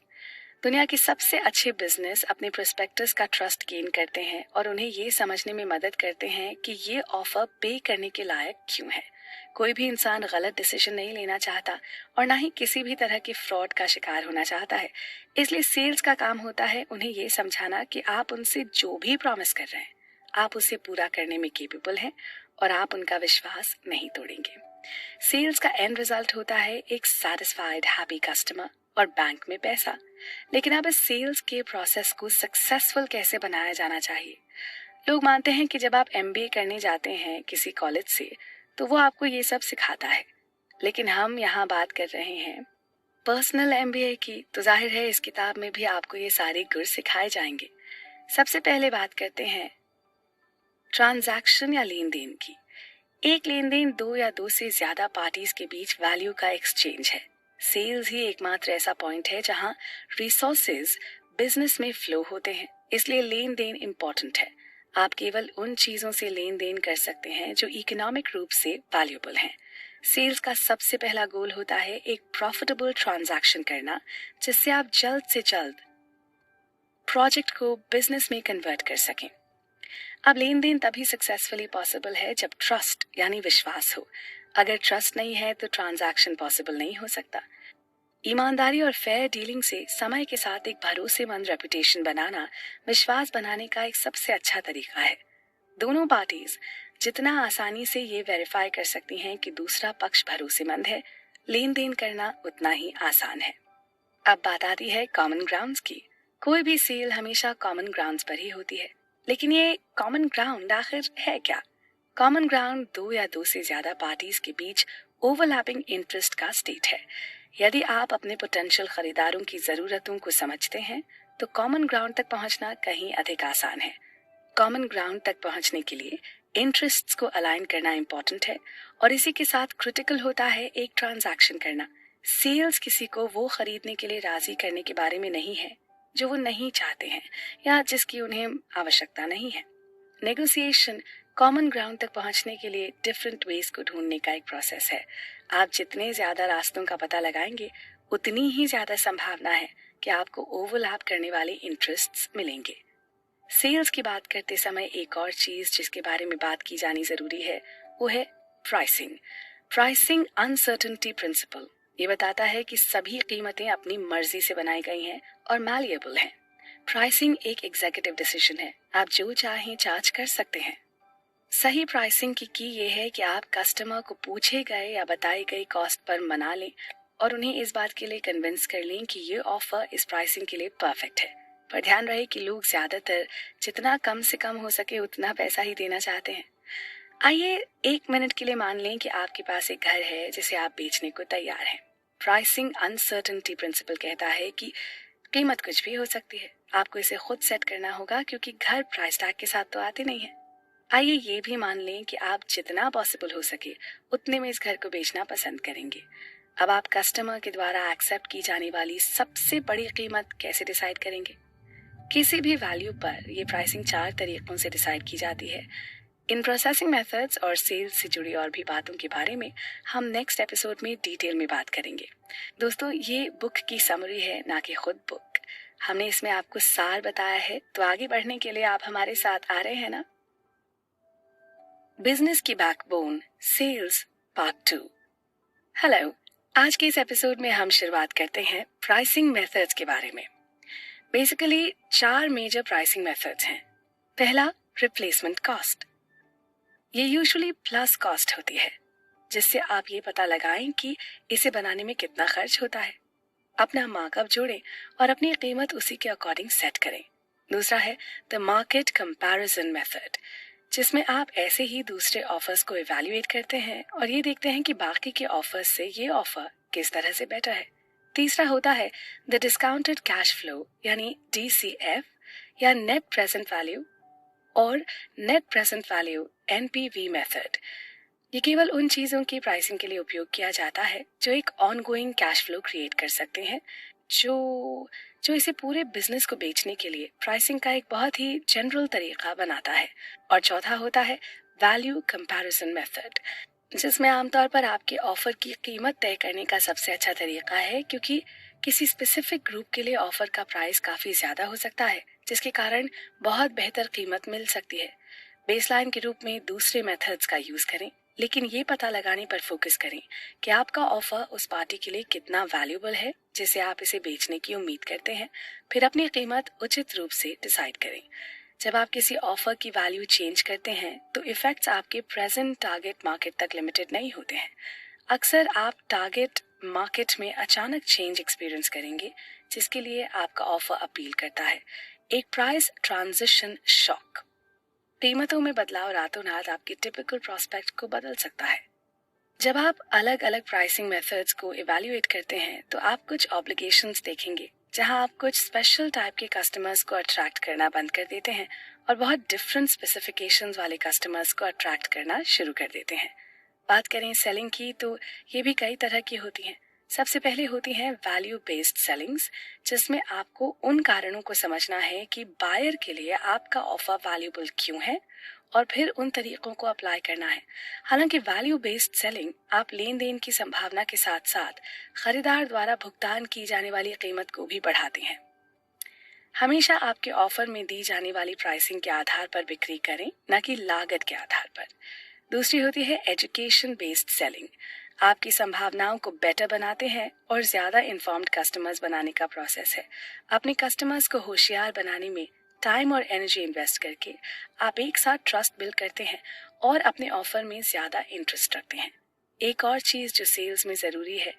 दुनिया के सबसे अच्छे बिजनेस अपने प्रोस्पेक्टस का ट्रस्ट गेन करते हैं और उन्हें ये समझने में मदद करते हैं कि ये ऑफर पे करने के लायक क्यों है। कोई भी इंसान गलत डिसीजन नहीं लेना चाहता और ना ही किसी भी तरह के फ्रॉड का शिकार होना चाहता है। इसलिए सेल्स का काम होता है उन्हें ये समझाना कि आप उनसे जो भी प्रॉमिस कर रहे हैं आप उसे पूरा करने में केपेबल हैं और आप उनका विश्वास नहीं तोड़ेंगे। सेल्स का एंड रिजल्ट होता है एक सैटिस्फाइड हैप्पी कस्टमर और बैंक में पैसा। लेकिन अब इस सेल्स के प्रोसेस को सक्सेसफुल कैसे बनाया जाना चाहिए। लोग मानते हैं कि जब आप एमबीए करने जाते हैं किसी कॉलेज से तो वो आपको ये सब सिखाता है, लेकिन हम यहाँ बात कर रहे हैं पर्सनल एमबीए की, तो जाहिर है इस किताब में भी आपको ये सारे गुर सिखाए जाएंगे। सबसे पहले बात करते हैं ट्रांजैक्शन या लेन देन की। एक लेन देन दो या दो से ज्यादा पार्टीज के बीच वैल्यू का एक्सचेंज है। सेल्स ही एकमात्र ऐसा पॉइंट है जहां रिसोर्सेज बिजनेस में फ्लो होते हैं, इसलिए लेन देन इम्पोर्टेंट है। आप केवल उन चीजों से लेन देन कर सकते हैं जो इकोनॉमिक रूप से वैल्यूएबल हैं। सेल्स का सबसे पहला गोल होता है एक प्रॉफिटेबल ट्रांजैक्शन करना, जिससे आप जल्द से जल्द प्रोजेक्ट को बिजनेस में कन्वर्ट कर सकें। अब लेन देन तभी सक्सेसफुली पॉसिबल है जब ट्रस्ट यानी विश्वास हो। अगर ट्रस्ट नहीं है तो ट्रांजैक्शन पॉसिबल नहीं हो सकता। ईमानदारी और फेयर डीलिंग से समय के साथ एक भरोसेमंद रेपुटेशन बनाना विश्वास बनाने का एक सबसे अच्छा तरीका है। दोनों पार्टीज जितना आसानी से ये वेरीफाई कर सकती हैं कि दूसरा पक्ष भरोसेमंद है, लेन देन करना उतना ही आसान है। अब बात आती है कॉमन ग्राउंड्स की। कोई भी सेल हमेशा कॉमन ग्राउंड्स पर ही होती है, लेकिन ये कॉमन ग्राउंड आखिर है क्या? कॉमन ग्राउंड दो या दो से ज्यादा पार्टीज के बीच ओवरलैपिंग इंटरेस्ट का स्टेट है। यदि आप अपने पोटेंशियल खरीदारों की जरूरतों को समझते हैं तो कॉमन ग्राउंड तक पहुंचना कहीं अधिक आसान है। कॉमन ग्राउंड तक पहुंचने के लिए इंटरेस्ट्स को अलाइन करना इम्पोर्टेंट है और इसी के साथ क्रिटिकल होता है एक ट्रांजैक्शन करना। सेल्स किसी को वो खरीदने के लिए राजी करने के बारे में नहीं है जो वो नहीं चाहते हैं या जिसकी उन्हें आवश्यकता नहीं है। नेगोशिएशन कॉमन ग्राउंड तक पहुंचने के लिए डिफरेंट वेज को ढूंढने का एक प्रोसेस है। आप जितने ज्यादा रास्तों का पता लगाएंगे उतनी ही ज्यादा संभावना है कि आपको ओवरलैप करने वाले इंटरेस्ट्स मिलेंगे। सेल्स की बात करते समय एक और चीज जिसके बारे में बात की जानी जरूरी है वो है प्राइसिंग। प्राइसिंग अनसर्टेनिटी प्रिंसिपल ये बताता है कि सभी कीमतें अपनी मर्जी से बनाई गई हैं और मैलिएबल हैं। प्राइसिंग एक एग्जीक्यूटिव डिसीजन है, आप जो चाहें चार्ज कर सकते हैं। सही प्राइसिंग की ये है कि आप कस्टमर को पूछे गए या बताई गई कॉस्ट पर मना लें और उन्हें इस बात के लिए कन्विंस कर लें कि ये ऑफर इस प्राइसिंग के लिए परफेक्ट है। पर ध्यान रहे कि लोग ज्यादातर जितना कम से कम हो सके उतना पैसा ही देना चाहते हैं। आइए एक मिनट के लिए मान लें कि आपके पास एक घर है जिसे आप बेचने को तैयार हैं। प्राइसिंग अनसर्टेनिटी प्रिंसिपल कहता है कि कीमत कुछ भी हो सकती है, आपको इसे खुद सेट करना होगा क्योंकि घर प्राइस टैग के साथ तो आते नहीं है। आइए ये भी मान लें कि आप जितना पॉसिबल हो सके उतने में इस घर को बेचना पसंद करेंगे। अब आप कस्टमर के द्वारा एक्सेप्ट की जाने वाली सबसे बड़ी कीमत कैसे डिसाइड करेंगे? किसी भी वैल्यू पर यह प्राइसिंग 4 तरीकों से डिसाइड की जाती है। इन प्रोसेसिंग मेथड्स और सेल्स से जुड़ी और भी बातों के बारे में हम नेक्स्ट एपिसोड में डिटेल में बात करेंगे। दोस्तों, ये बुक की समरी है, ना कि खुद बुक। हमने इसमें आपको सार बताया है, तो आगे बढ़ने के लिए आप हमारे साथ आ रहे हैं ना? बिजनेस की बैकबोन, सेल्स पार्ट 2। हेलो, आज के इस एपिसोड में हम शुरुआत करते हैं प्राइसिंग मेथड्स के बारे में। बेसिकली 4 मेजर प्राइसिंग मेथड्स हैं। पहला, रिप्लेसमेंट कॉस्ट। ये यूजुअली प्लस कॉस्ट होती है, जिससे आप ये पता लगाएं कि इसे बनाने में कितना खर्च होता है। अपना मार्कअप जोड़ें और अपनी कीमत उसी के अकॉर्डिंग सेट करें। दूसरा है द मार्केट कंपैरिजन मेथड, जिसमें आप ऐसे ही दूसरे ऑफर्स को इवैल्यूएट करते हैं और ये देखते हैं कि बाकी के ऑफर्स से ये ऑफर किस तरह से बेटर है। तीसरा होता है द डिस्काउंटेड कैश फ्लो यानी DCF या नेट प्रेजेंट वैल्यू और net present value NPV method. ये केवल उन चीजों की प्राइसिंग के लिए उपयोग किया जाता है जो एक ऑनगोइंग कैश फ्लो क्रिएट कर सकते हैं, जो इसे पूरे बिजनेस को बेचने के लिए प्राइसिंग का एक बहुत ही जनरल तरीका बनाता है। और चौथा होता है वैल्यू कंपैरिजन मेथड, जिसमें आमतौर पर आपके ऑफर की कीमत तय करने का सबसे अच्छा तरीका है, क्योंकि किसी स्पेसिफिक ग्रुप के लिए ऑफर का प्राइस काफी ज्यादा हो सकता है, जिसके कारण बहुत बेहतर कीमत मिल सकती है। बेसलाइन के रूप में दूसरे मेथड्स का यूज करें, लेकिन ये पता लगाने पर फोकस करें कि आपका ऑफर उस पार्टी के लिए कितना वैल्यूएबल है जिसे आप इसे बेचने की उम्मीद करते हैं। फिर अपनी कीमत उचित रूप से डिसाइड करें। जब आप किसी ऑफर की वैल्यू चेंज करते हैं तो इफेक्ट्स आपके प्रेजेंट टारगेट मार्केट तक लिमिटेड नहीं होते हैं। अक्सर आप टारगेट मार्केट में अचानक चेंज एक्सपीरियंस करेंगे, जिसके लिए आपका ऑफर अपील करता है। एक प्राइस ट्रांजिशन शॉक। कीमतों में बदलाव रातों रात आपके टिपिकल प्रोस्पेक्ट को बदल सकता है। जब आप अलग अलग प्राइसिंग मेथड्स को इवैल्यूएट करते हैं तो आप कुछ ऑब्लिगेशंस देखेंगे, जहां आप कुछ स्पेशल टाइप के कस्टमर्स को अट्रैक्ट करना बंद कर देते हैं और बहुत डिफरेंट स्पेसिफिकेशंस वाले कस्टमर्स को अट्रैक्ट करना शुरू कर देते हैं। बात करें सेलिंग की, तो ये भी कई तरह की होती हैं। सबसे पहले होती है वैल्यू बेस्ड सेलिंग्स, जिसमें आपको उन कारणों को समझना है कि बायर के लिए आपका ऑफर वैल्यूबल क्यों है और फिर उन तरीकों को अप्लाई करना है। हालांकि वैल्यू बेस्ड सेलिंग आप लेन देन की संभावना के साथ साथ खरीदार द्वारा भुगतान की जाने वाली कीमत को भी बढ़ाती है। हमेशा आपके ऑफर में दी जाने वाली प्राइसिंग के आधार पर बिक्री करें, न कि लागत के आधार पर। दूसरी होती है एजुकेशन बेस्ड सेलिंग। आपकी संभावनाओं को बेटर बनाते हैं और ज्यादा इन्फॉर्म्ड कस्टमर्स बनाने का प्रोसेस है। अपने कस्टमर्स को होशियार बनाने में टाइम और एनर्जी इन्वेस्ट करके आप एक साथ ट्रस्ट बिल्ड करते हैं और अपने ऑफर में ज्यादा इंटरेस्ट रखते हैं। एक और चीज जो सेल्स में जरूरी है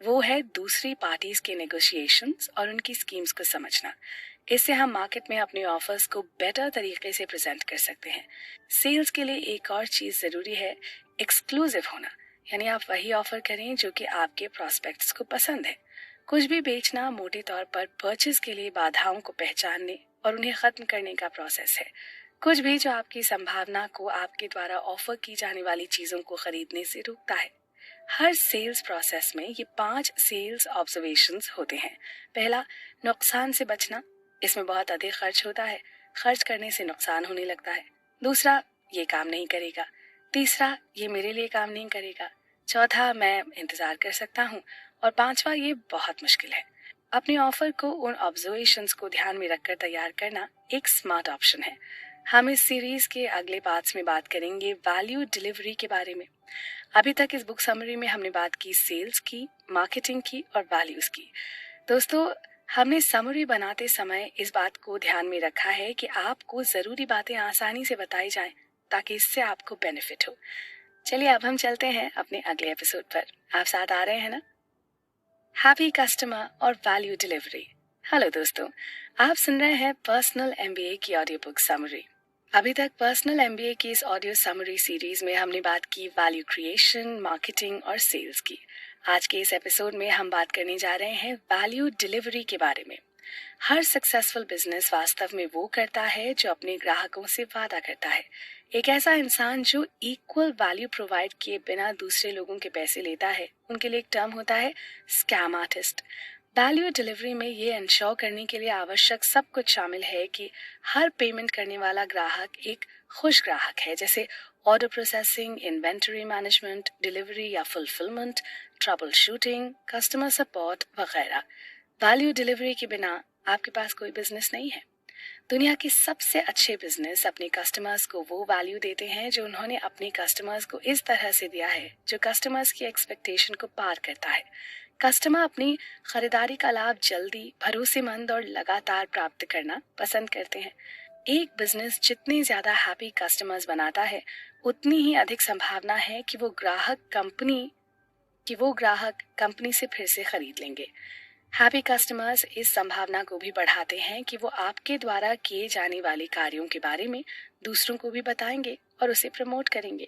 वो है दूसरी पार्टीज के नेगोशिएशंस और उनकी स्कीम्स को समझना। इससे हम मार्केट में अपने ऑफर्स को बेटर तरीके से प्रेजेंट कर सकते हैं। सेल्स के लिए एक और चीज जरूरी है, एक्सक्लूसिव होना, यानी आप वही ऑफर करें जो कि आपके प्रोस्पेक्ट्स को पसंद है। कुछ भी बेचना मोटे तौर पर परचेज के लिए बाधाओं को पहचानने और उन्हें खत्म करने का प्रोसेस है। कुछ भी जो आपकी संभावना को आपके द्वारा ऑफर की जाने वाली चीजों को खरीदने से रोकता है। हर सेल्स प्रोसेस में ये 5 सेल्स ऑब्जर्वेशंस होते हैं। पहला, नुकसान से बचना। इसमें बहुत अधिक खर्च होता है, खर्च करने से नुकसान होने लगता है। दूसरा, ये काम नहीं करेगा। तीसरा, ये मेरे लिए काम नहीं करेगा। चौथा, मैं इंतजार कर सकता हूँ। और पांचवा, ये बहुत मुश्किल है। अपने ऑफर को उन ऑब्जर्वेशंस को ध्यान में रखकर तैयार करना एक स्मार्ट ऑप्शन है। हम इस सीरीज के अगले पार्ट्स में बात करेंगे वैल्यू डिलीवरी के बारे में। अभी तक इस बुक समरी में हमने बात की सेल्स की, मार्केटिंग की और वैल्यूज की। दोस्तों, हमने समरी बनाते समय इस बात को ध्यान में रखा है कि आपको जरूरी बातें आसानी से बताई जाएं ताकि इससे आपको बेनिफिट हो। चलिए अब हम चलते हैं अपने अगले एपिसोड पर। आप साथ आ रहे हैं ना? हैप्पी कस्टमर और वैल्यू डिलीवरी। हेलो दोस्तों, आप सुन रहे हैं पर्सनल एमबीए की ऑडियो बुक समरी। अभी तक पर्सनल एमबीए की इस ऑडियो समरी सीरीज में हमने बात की वैल्यू क्रिएशन, मार्केटिंग और सेल्स की। आज के इस एपिसोड में हम बात करने जा रहे हैं वैल्यू डिलीवरी के बारे में। हर सक्सेसफुल बिजनेस वास्तव में वो करता है जो अपने ग्राहकों से वादा करता है। एक ऐसा इंसान जो इक्वल वैल्यू प्रोवाइड किए बिना दूसरे लोगों के पैसे लेता है, उनके लिए एक टर्म होता है स्कैम आर्टिस्ट। वैल्यू डिलीवरी में ये इंश्योर करने के लिए आवश्यक सब कुछ शामिल है कि हर पेमेंट करने वाला ग्राहक एक खुश ग्राहक है, जैसे order processing, inventory management, delivery या fulfillment, troubleshooting, customer support वगैरह। वैल्यू डिलीवरी के बिना आपके पास कोई बिजनेस नहीं है। दुनिया के सबसे अच्छे बिजनेस अपने कस्टमर्स को वो वैल्यू देते हैं जो उन्होंने अपने कस्टमर्स को इस तरह से दिया है जो कस्टमर्स की एक्सपेक्टेशन को पार करता है। कस्टमर अपनी खरीदारी का लाभ जल्दी, भरोसेमंद और लगातार प्राप्त करना पसंद करते हैं। एक बिजनेस जितने ज्यादा हैप्पी कस्टमर्स बनाता है, उतनी ही अधिक संभावना है कि वो ग्राहक कंपनी से फिर से खरीद लेंगे। हैप्पी कस्टमर्स इस संभावना को भी बढ़ाते हैं कि वो आपके द्वारा किए जाने वाले कार्यों के बारे में दूसरों को भी बताएंगे और उसे प्रमोट करेंगे।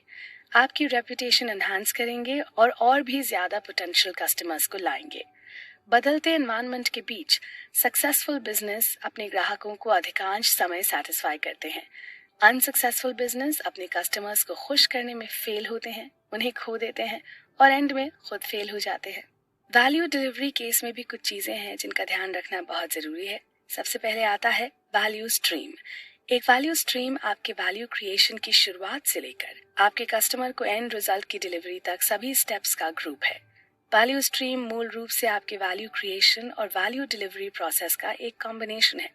आपकी रेपुटेशन एनहांस करेंगे और भी ज्यादा पोटेंशियल कस्टमर्स को लाएंगे। बदलते एनवायरनमेंट के बीच सक्सेसफुल बिजनेस अपने ग्राहकों को अधिकांश समय सेटिस्फाई करते हैं। अनसक्सेसफुल बिजनेस अपने कस्टमर्स को खुश करने में फेल होते हैं, उन्हें खो देते हैं और एंड में खुद फेल हो जाते हैं। वैल्यू डिलीवरी केस में भी कुछ चीजें हैं जिनका ध्यान रखना बहुत जरूरी है। सबसे पहले आता है वैल्यू स्ट्रीम। एक वैल्यू स्ट्रीम आपके वैल्यू क्रिएशन की शुरुआत से लेकर आपके कस्टमर को एंड रिजल्ट की डिलीवरी तक सभी स्टेप्स का ग्रुप है। वैल्यू स्ट्रीम मूल रूप से आपके वैल्यू क्रिएशन और वैल्यू डिलीवरी प्रोसेस का एक कॉम्बिनेशन है।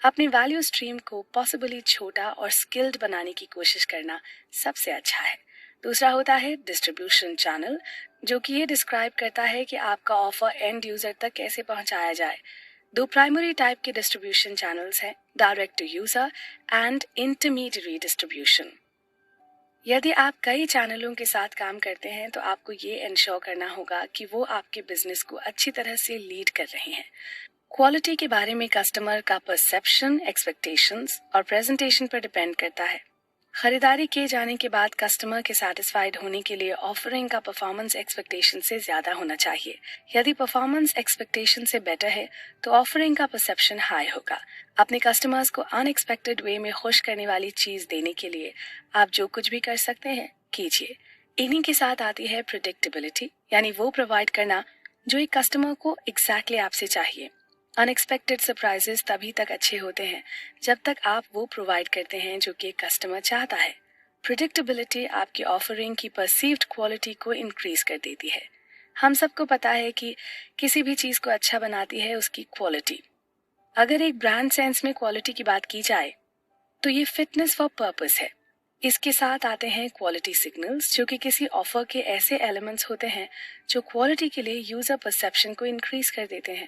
अपनी वैल्यू स्ट्रीम को पॉसिबली छोटा और स्किल्ड बनाने की कोशिश करना सबसे अच्छा है। दूसरा होता है डिस्ट्रीब्यूशन चैनल, जो कि ये डिस्क्राइब करता है कि आपका ऑफर एंड यूजर तक कैसे पहुंचाया जाए। 2 प्राइमरी टाइप के डिस्ट्रीब्यूशन चैनल्स हैं, direct to user and intermediary distribution. यदि आप कई चैनलों के साथ काम करते हैं तो आपको ये इंश्योर करना होगा कि वो आपके बिजनेस को अच्छी तरह से लीड कर रहे हैं। क्वालिटी के बारे में कस्टमर का परसेप्शन, एक्सपेक्टेशंस और प्रेजेंटेशन पर डिपेंड करता है। खरीदारी किए जाने के बाद कस्टमर के सेटिस्फाइड होने के लिए ऑफरिंग का परफॉर्मेंस एक्सपेक्टेशन से ज्यादा होना चाहिए। यदि परफॉर्मेंस एक्सपेक्टेशन से बेटर है तो ऑफरिंग का परसेप्शन हाई होगा। अपने कस्टमर्स को अनएक्सपेक्टेड वे में खुश करने वाली चीज देने के लिए आप जो कुछ भी कर सकते हैं कीजिए। इन्हीं के साथ आती है प्रिडिक्टेबिलिटी, यानी वो प्रोवाइड करना जो एक कस्टमर को एग्जैक्टली आपसे चाहिए। अनएक्सपेक्टेड सरप्राइजेस तभी तक अच्छे होते हैं जब तक आप वो प्रोवाइड करते हैं जो कि एक कस्टमर चाहता है। प्रिडिक्टेबिलिटी आपकी ऑफरिंग की परसीव्ड क्वालिटी को इंक्रीज कर देती है। हम सबको पता है कि किसी भी चीज को अच्छा बनाती है उसकी क्वालिटी। अगर एक ब्रांड सेंस में क्वालिटी की बात की जाए तो ये फिटनेस फॉर पर्पस है। इसके साथ आते हैं क्वालिटी सिग्नल्स, जो कि किसी ऑफर के ऐसे एलिमेंट्स होते हैं जो क्वालिटी के लिए यूजर परसेप्शन को इंक्रीज कर देते हैं।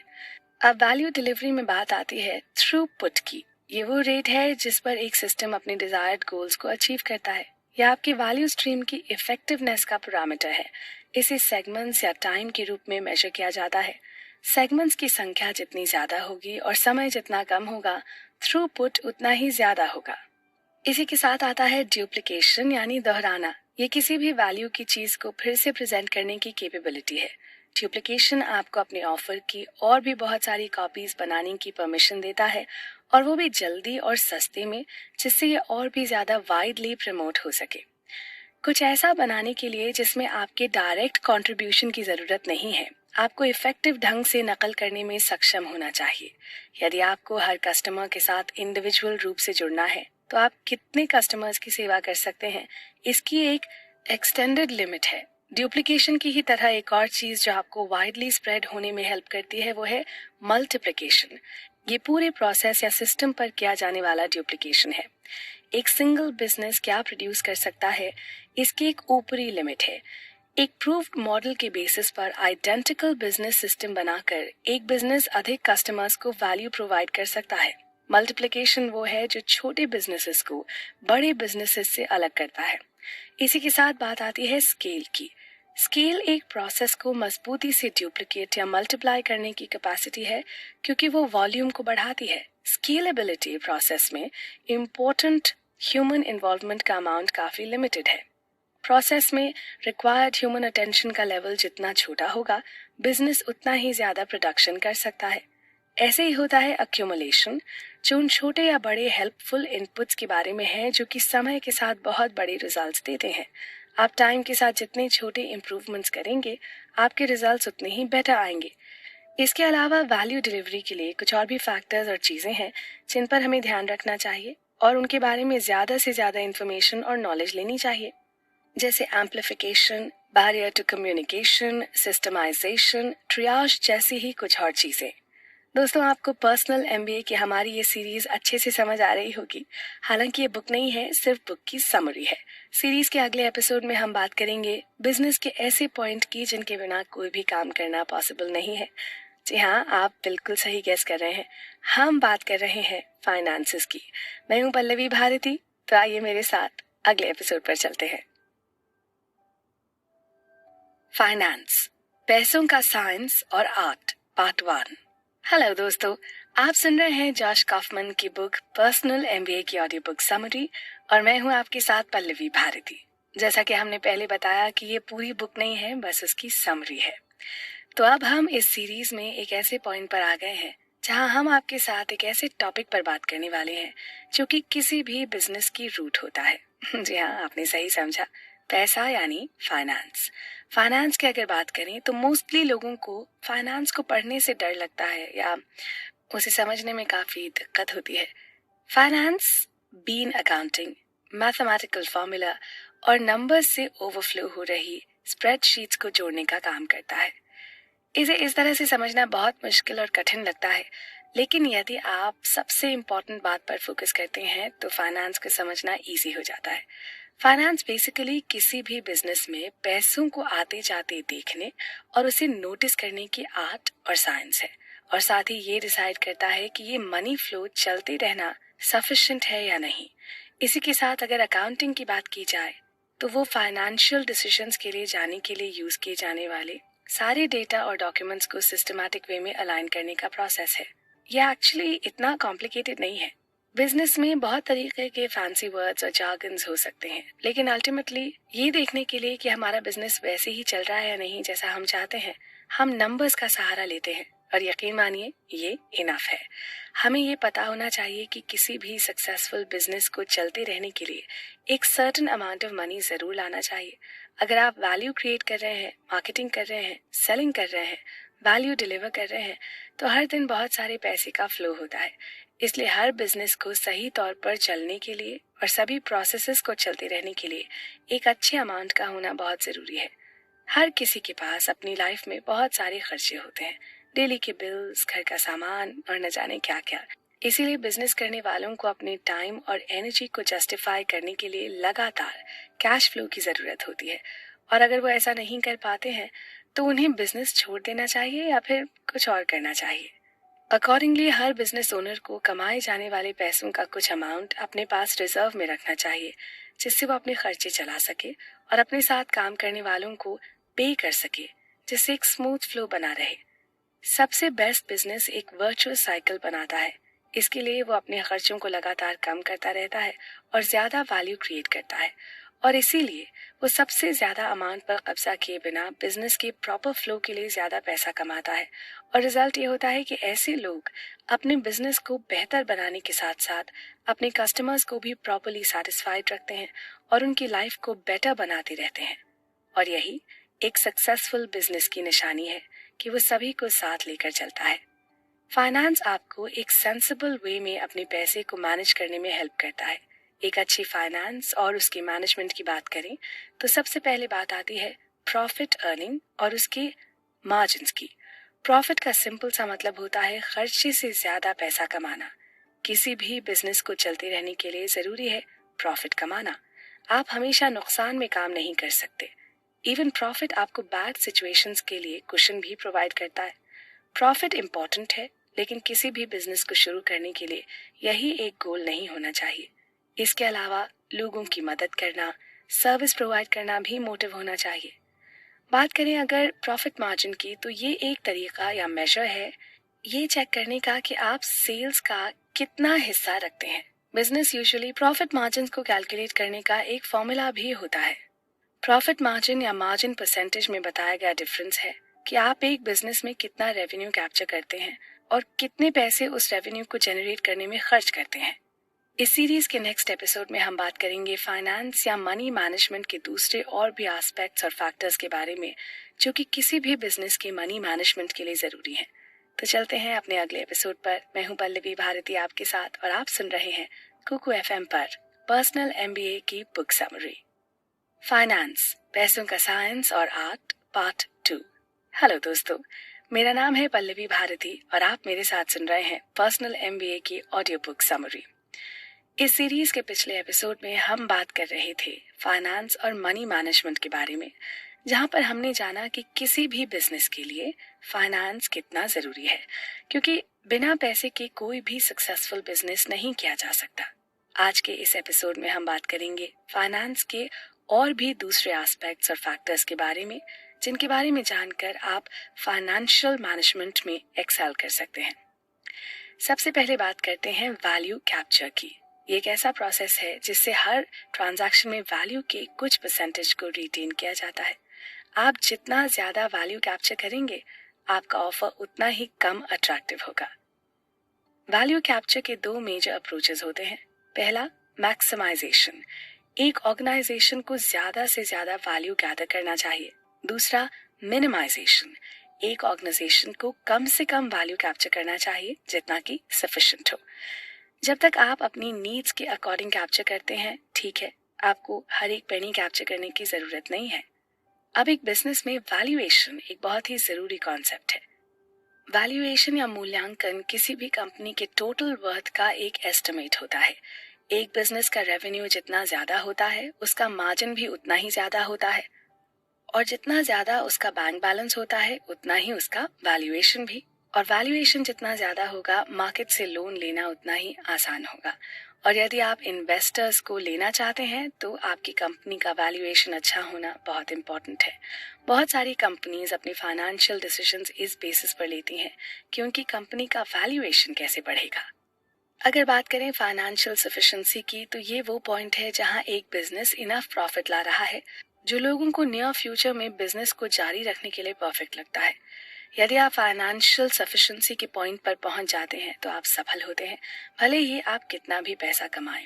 अब वैल्यू डिलीवरी में बात आती है थ्रूपुट की। ये वो रेट है जिस पर एक सिस्टम अपने डिजायर्ड गोल्स को अचीव करता है। यह आपके वैल्यू स्ट्रीम की इफेक्टिवनेस का पैरामीटर है। इसे सेगमेंट्स या टाइम के रूप में मेजर किया जाता है। सेगमेंट्स की संख्या जितनी ज्यादा होगी और समय जितना कम होगा, थ्रूपुट उतना ही ज्यादा होगा। इसी के साथ आता है ड्यूप्लिकेशन यानी दोहराना। ये किसी भी वैल्यू की चीज को फिर से प्रेजेंट करने की कैपेबिलिटी है। ड्यूप्लिकेशन आपको अपने ऑफर की और भी बहुत सारी कॉपीज बनाने की परमिशन देता है, और वो भी जल्दी और सस्ते में, जिससे ये और भी ज्यादा वाइडली प्रमोट हो सके। कुछ ऐसा बनाने के लिए जिसमें आपके डायरेक्ट कंट्रीब्यूशन की जरूरत नहीं है। आपको इफेक्टिव ढंग से नकल करने में सक्षम होना चाहिए। यदि आपको हर कस्टमर के साथ इंडिविजुअल रूप से जुड़ना है तो आप कितने कस्टमर्स की सेवा कर सकते हैं, इसकी एक एक्सटेंडेड लिमिट है। ड्यूप्लिकेशन की ही तरह एक और चीज जो आपको वाइडली स्प्रेड होने में हेल्प करती है वो है मल्टीप्लिकेशन। ये पूरे प्रोसेस या सिस्टम पर किया जाने वाला ड्यूप्लिकेशन है। एक सिंगल बिजनेस क्या प्रोड्यूस कर सकता है, इसकी एक ऊपरी लिमिट है। एक प्रूव्ड मॉडल के बेसिस पर आइडेंटिकल बिजनेस सिस्टम बनाकर एक बिजनेस अधिक कस्टमर्स को वैल्यू प्रोवाइड कर सकता है। मल्टीप्लिकेशन वो है जो छोटे बिजनेसेस को बड़े बिजनेसेस से अलग करता है। इसी के साथ बात आती है स्केल की। स्केल एक प्रोसेस को मजबूती से डुप्लीकेट या मल्टीप्लाई करने की कैपेसिटी है, क्योंकि वो वॉल्यूम को बढ़ाती है। स्केलेबिलिटी प्रोसेस में इम्पोर्टेंट ह्यूमन इन्वॉल्वमेंट का अमाउंट काफी लिमिटेड है। प्रोसेस में रिक्वायर्ड ह्यूमन अटेंशन का लेवल जितना छोटा होगा, बिजनेस उतना ही ज्यादा प्रोडक्शन कर सकता है। ऐसे ही होता है अक्यूमुलेशन, जो उन छोटे या बड़े हेल्पफुल इनपुट्स के बारे में है जो कि समय के साथ बहुत बड़े रिजल्ट्स देते हैं। आप टाइम के साथ जितने छोटे इम्प्रूवमेंट्स करेंगे, आपके रिजल्ट्स उतने ही बेटर आएंगे। इसके अलावा वैल्यू डिलीवरी के लिए कुछ और भी फैक्टर्स और चीजें हैं जिन पर हमें ध्यान रखना चाहिए और उनके बारे में ज्यादा से ज्यादा इन्फॉर्मेशन और नॉलेज लेनी चाहिए, जैसे amplification, barrier to communication, systemization, triage जैसी ही कुछ और चीजें। दोस्तों, आपको पर्सनल एमबीए की हमारी ये सीरीज अच्छे से समझ आ रही होगी। हालांकि ये बुक नहीं है, सिर्फ बुक की समरी है। सीरीज के अगले एपिसोड में हम बात करेंगे बिजनेस के ऐसे पॉइंट की जिनके बिना कोई भी काम करना पॉसिबल नहीं है। जी हाँ, आप बिल्कुल सही गेस कर रहे हैं। हम बात कर रहे हैं फाइनेंसेस की। मैं हूँ पल्लवी भारती, तो आइए मेरे साथ अगले एपिसोड पर चलते हैं। फाइनेंस, पैसों का साइंस और आर्ट, पार्ट 1। हेलो दोस्तों, आप सुन रहे हैं जॉश कॉफमन की बुक पर्सनल एमबीए की ऑडियो बुक समरी, और मैं हूं आपके साथ पल्लवी भारती। जैसा कि हमने पहले बताया कि ये पूरी बुक नहीं है, बस उसकी समरी है। तो अब हम इस सीरीज में एक ऐसे पॉइंट पर आ गए हैं जहां हम आपके साथ एक ऐसे टॉपिक पर बात करने वाले हैं जो कि किसी भी बिजनेस की रूट होता है। जी हाँ, आपने सही समझा, पैसा यानी फाइनेंस। फाइनेंस की अगर बात करें तो मोस्टली लोगों को फाइनेंस को पढ़ने से डर लगता है या उसे समझने में काफी दिक्कत होती है। फाइनेंस बीन अकाउंटिंग, मैथमेटिकल फॉर्मूला और नंबर्स से ओवरफ्लो हो रही स्प्रेडशीट्स को जोड़ने का काम करता है। इसे इस तरह से समझना बहुत मुश्किल और कठिन लगता है, लेकिन यदि आप सबसे इम्पोर्टेंट बात पर फोकस करते हैं तो फाइनेंस को समझना इजी हो जाता है। फाइनेंस बेसिकली किसी भी बिजनेस में पैसों को आते जाते देखने और उसे नोटिस करने की आर्ट और साइंस है, और साथ ही ये डिसाइड करता है कि ये मनी फ्लो चलते रहना सफिशिएंट है या नहीं। इसी के साथ अगर अकाउंटिंग की बात की जाए तो वो फाइनेंशियल डिसीजंस के लिए जाने के लिए यूज किए जाने वाले सारे डेटा और डॉक्यूमेंट्स को सिस्टमैटिक वे में अलाइन करने का प्रोसेस है। यह एक्चुअली इतना कॉम्प्लिकेटेड नहीं है। बिजनेस में बहुत तरीके के फैंसी वर्ड्स और जार्गन्स हो सकते हैं, लेकिन अल्टीमेटली ये देखने के लिए कि हमारा बिजनेस वैसे ही चल रहा है या नहीं जैसा हम चाहते हैं, हम नंबर्स का सहारा लेते हैं, और यकीन मानिए ये इनफ है। हमें ये पता होना चाहिए कि किसी भी सक्सेसफुल बिजनेस को चलते रहने के लिए एक सर्टेन अमाउंट ऑफ मनी जरूर लाना चाहिए। अगर आप वैल्यू क्रिएट कर रहे हैं, मार्केटिंग कर रहे हैं, सेलिंग कर रहे हैं, वैल्यू डिलीवर कर रहे हैं तो हर दिन बहुत सारे पैसे का फ्लो होता है। इसलिए हर बिजनेस को सही तौर पर चलने के लिए और सभी प्रोसेसेस को चलते रहने के लिए एक अच्छे अमाउंट का होना बहुत ज़रूरी है। हर किसी के पास अपनी लाइफ में बहुत सारे खर्चे होते हैं, डेली के बिल्स, घर का सामान और न जाने क्या क्या। इसीलिए बिजनेस करने वालों को अपने टाइम और एनर्जी को जस्टिफाई करने के लिए लगातार कैश फ्लो की ज़रूरत होती है। और अगर वो ऐसा नहीं कर पाते हैं तो उन्हें बिजनेस छोड़ देना चाहिए या फिर कुछ और करना चाहिए। अकॉर्डिंगली हर बिजनेस ओनर को कमाए जाने वाले पैसों का कुछ अमाउंट अपने पास रिजर्व में रखना चाहिए, जिससे वो अपने खर्चे चला सके और अपने साथ काम करने वालों को पे कर सके, जिससे एक स्मूथ फ्लो बना रहे। सबसे बेस्ट बिजनेस एक वर्चुअस साइकिल बनाता है। इसके लिए वो अपने खर्चों को लगातार कम करता रहता है और ज्यादा वैल्यू क्रिएट करता है, और इसीलिए वो सबसे ज्यादा अमाउंट पर कब्जा किए बिना बिजनेस के प्रॉपर फ्लो के लिए ज्यादा पैसा कमाता है। और रिजल्ट ये होता है कि ऐसे लोग अपने बिजनेस को बेहतर बनाने के साथ साथ अपने कस्टमर्स को भी प्रॉपरली सेटिस्फाइड रखते हैं और उनकी लाइफ को बेटर बनाते रहते हैं। और यही एक सक्सेसफुल बिजनेस की निशानी है कि वो सभी को साथ लेकर चलता है। फाइनेंस आपको एक सेंसिबल वे में अपने पैसे को मैनेज करने में हेल्प करता है। एक अच्छी फाइनेंस और उसके मैनेजमेंट की बात करें तो सबसे पहले बात आती है प्रॉफिट अर्निंग और उसके मार्जिन्स की। प्रॉफिट का सिंपल सा मतलब होता है खर्चे से ज्यादा पैसा कमाना। किसी भी बिजनेस को चलते रहने के लिए जरूरी है प्रॉफिट कमाना। आप हमेशा नुकसान में काम नहीं कर सकते। इवन प्रॉफिट आपको बैड सिचुएशंस के लिए कुशन भी प्रोवाइड करता है। प्रॉफिट इम्पोर्टेंट है, लेकिन किसी भी बिजनेस को शुरू करने के लिए यही एक गोल नहीं होना चाहिए। इसके अलावा लोगों की मदद करना, सर्विस प्रोवाइड करना भी मोटिव होना चाहिए। बात करें अगर प्रॉफिट मार्जिन की, तो ये एक तरीका या मेजर है ये चेक करने का कि आप सेल्स का कितना हिस्सा रखते हैं। बिजनेस यूजुअली प्रॉफिट मार्जिन को कैलकुलेट करने का एक फॉर्मूला भी होता है। प्रॉफिट मार्जिन या मार्जिन परसेंटेज में बताया गया डिफरेंस है कि आप एक बिजनेस में कितना रेवेन्यू कैप्चर करते हैं और कितने पैसे उस रेवेन्यू को जनरेट करने में खर्च करते हैं। इस सीरीज के नेक्स्ट एपिसोड में हम बात करेंगे फाइनेंस या मनी मैनेजमेंट के दूसरे और भी एस्पेक्ट्स और फैक्टर्स के बारे में, जो कि किसी भी बिजनेस के मनी मैनेजमेंट के लिए जरूरी हैं। तो चलते हैं अपने अगले एपिसोड पर। मैं हूं पल्लवी भारती आपके साथ और आप सुन रहे हैं कुकू एफएम पर पर्सनल एमबीए की बुक समरी, फाइनेंस, पैसों का साइंस और आर्ट, पार्ट 2। हेलो दोस्तों, मेरा नाम है पल्लवी भारती और आप मेरे साथ सुन रहे हैं पर्सनल एमबीए की ऑडियो बुक समरी। इस सीरीज के पिछले एपिसोड में हम बात कर रहे थे फाइनेंस और मनी मैनेजमेंट के बारे में, जहां पर हमने जाना कि किसी भी बिजनेस के लिए फाइनेंस कितना जरूरी है, क्योंकि बिना पैसे के कोई भी सक्सेसफुल बिजनेस नहीं किया जा सकता। आज के इस एपिसोड में हम बात करेंगे फाइनेंस के और भी दूसरे एस्पेक्ट्स और फैक्टर्स के बारे में, जिनके बारे में जानकर आप फाइनेंशियल मैनेजमेंट में एक्सेल कर सकते हैं। सबसे पहले बात करते हैं वैल्यू कैप्चर की। ये एक ऐसा प्रोसेस है जिससे हर ट्रांजैक्शन में वैल्यू के कुछ परसेंटेज को रिटेन किया जाता है। आप जितना ज्यादा वैल्यू कैप्चर करेंगे, आपका ऑफर उतना ही कम अट्रैक्टिव होगा। वैल्यू कैप्चर के दो मेजर अप्रोचेस होते हैं। पहला, मैक्सिमाइजेशन। एक ऑर्गेनाइजेशन को ज्यादा से ज्यादा वैल्यू गैदर करना चाहिए। दूसरा, मिनिमाइजेशन। एक ऑर्गेनाइजेशन को कम से कम वैल्यू कैप्चर करना चाहिए, जितना कि सफिशिएंट हो। जब तक आप अपनी नीड्स के अकॉर्डिंग कैप्चर करते हैं, ठीक है, आपको हर एक पेनी कैप्चर करने की जरूरत नहीं है। अब एक बिजनेस में वैल्यूएशन एक बहुत ही जरूरी कॉन्सेप्ट है। वैल्यूएशन या मूल्यांकन किसी भी कंपनी के टोटल वर्थ का एक एस्टिमेट होता है। एक बिजनेस का रेवेन्यू जितना ज्यादा होता है, उसका मार्जिन भी उतना ही ज्यादा होता है, और जितना ज्यादा उसका बैंक बैलेंस होता है, उतना ही उसका वैल्यूएशन भी। और वैल्यूएशन जितना ज्यादा होगा, मार्केट से लोन लेना उतना ही आसान होगा। और यदि आप इन्वेस्टर्स को लेना चाहते हैं तो आपकी कंपनी का वैल्यूएशन अच्छा होना बहुत इम्पोर्टेंट है। बहुत सारी कंपनीज अपने फाइनेंशियल डिसीजंस इस बेसिस पर लेती हैं कि उनकी कंपनी का वैल्यूएशन कैसे बढ़ेगा। अगर बात करें फाइनेंशियल सफिशिएंसी की, तो ये वो पॉइंट है जहां एक बिजनेस इनफ प्रॉफिट ला रहा है जो लोगों को नियर फ्यूचर में बिजनेस को जारी रखने के लिए परफेक्ट लगता है। यदि आप फाइनेंशियल सफिशिएंसी के पॉइंट पर पहुंच जाते हैं तो आप सफल होते हैं, भले ही आप कितना भी पैसा कमाएं।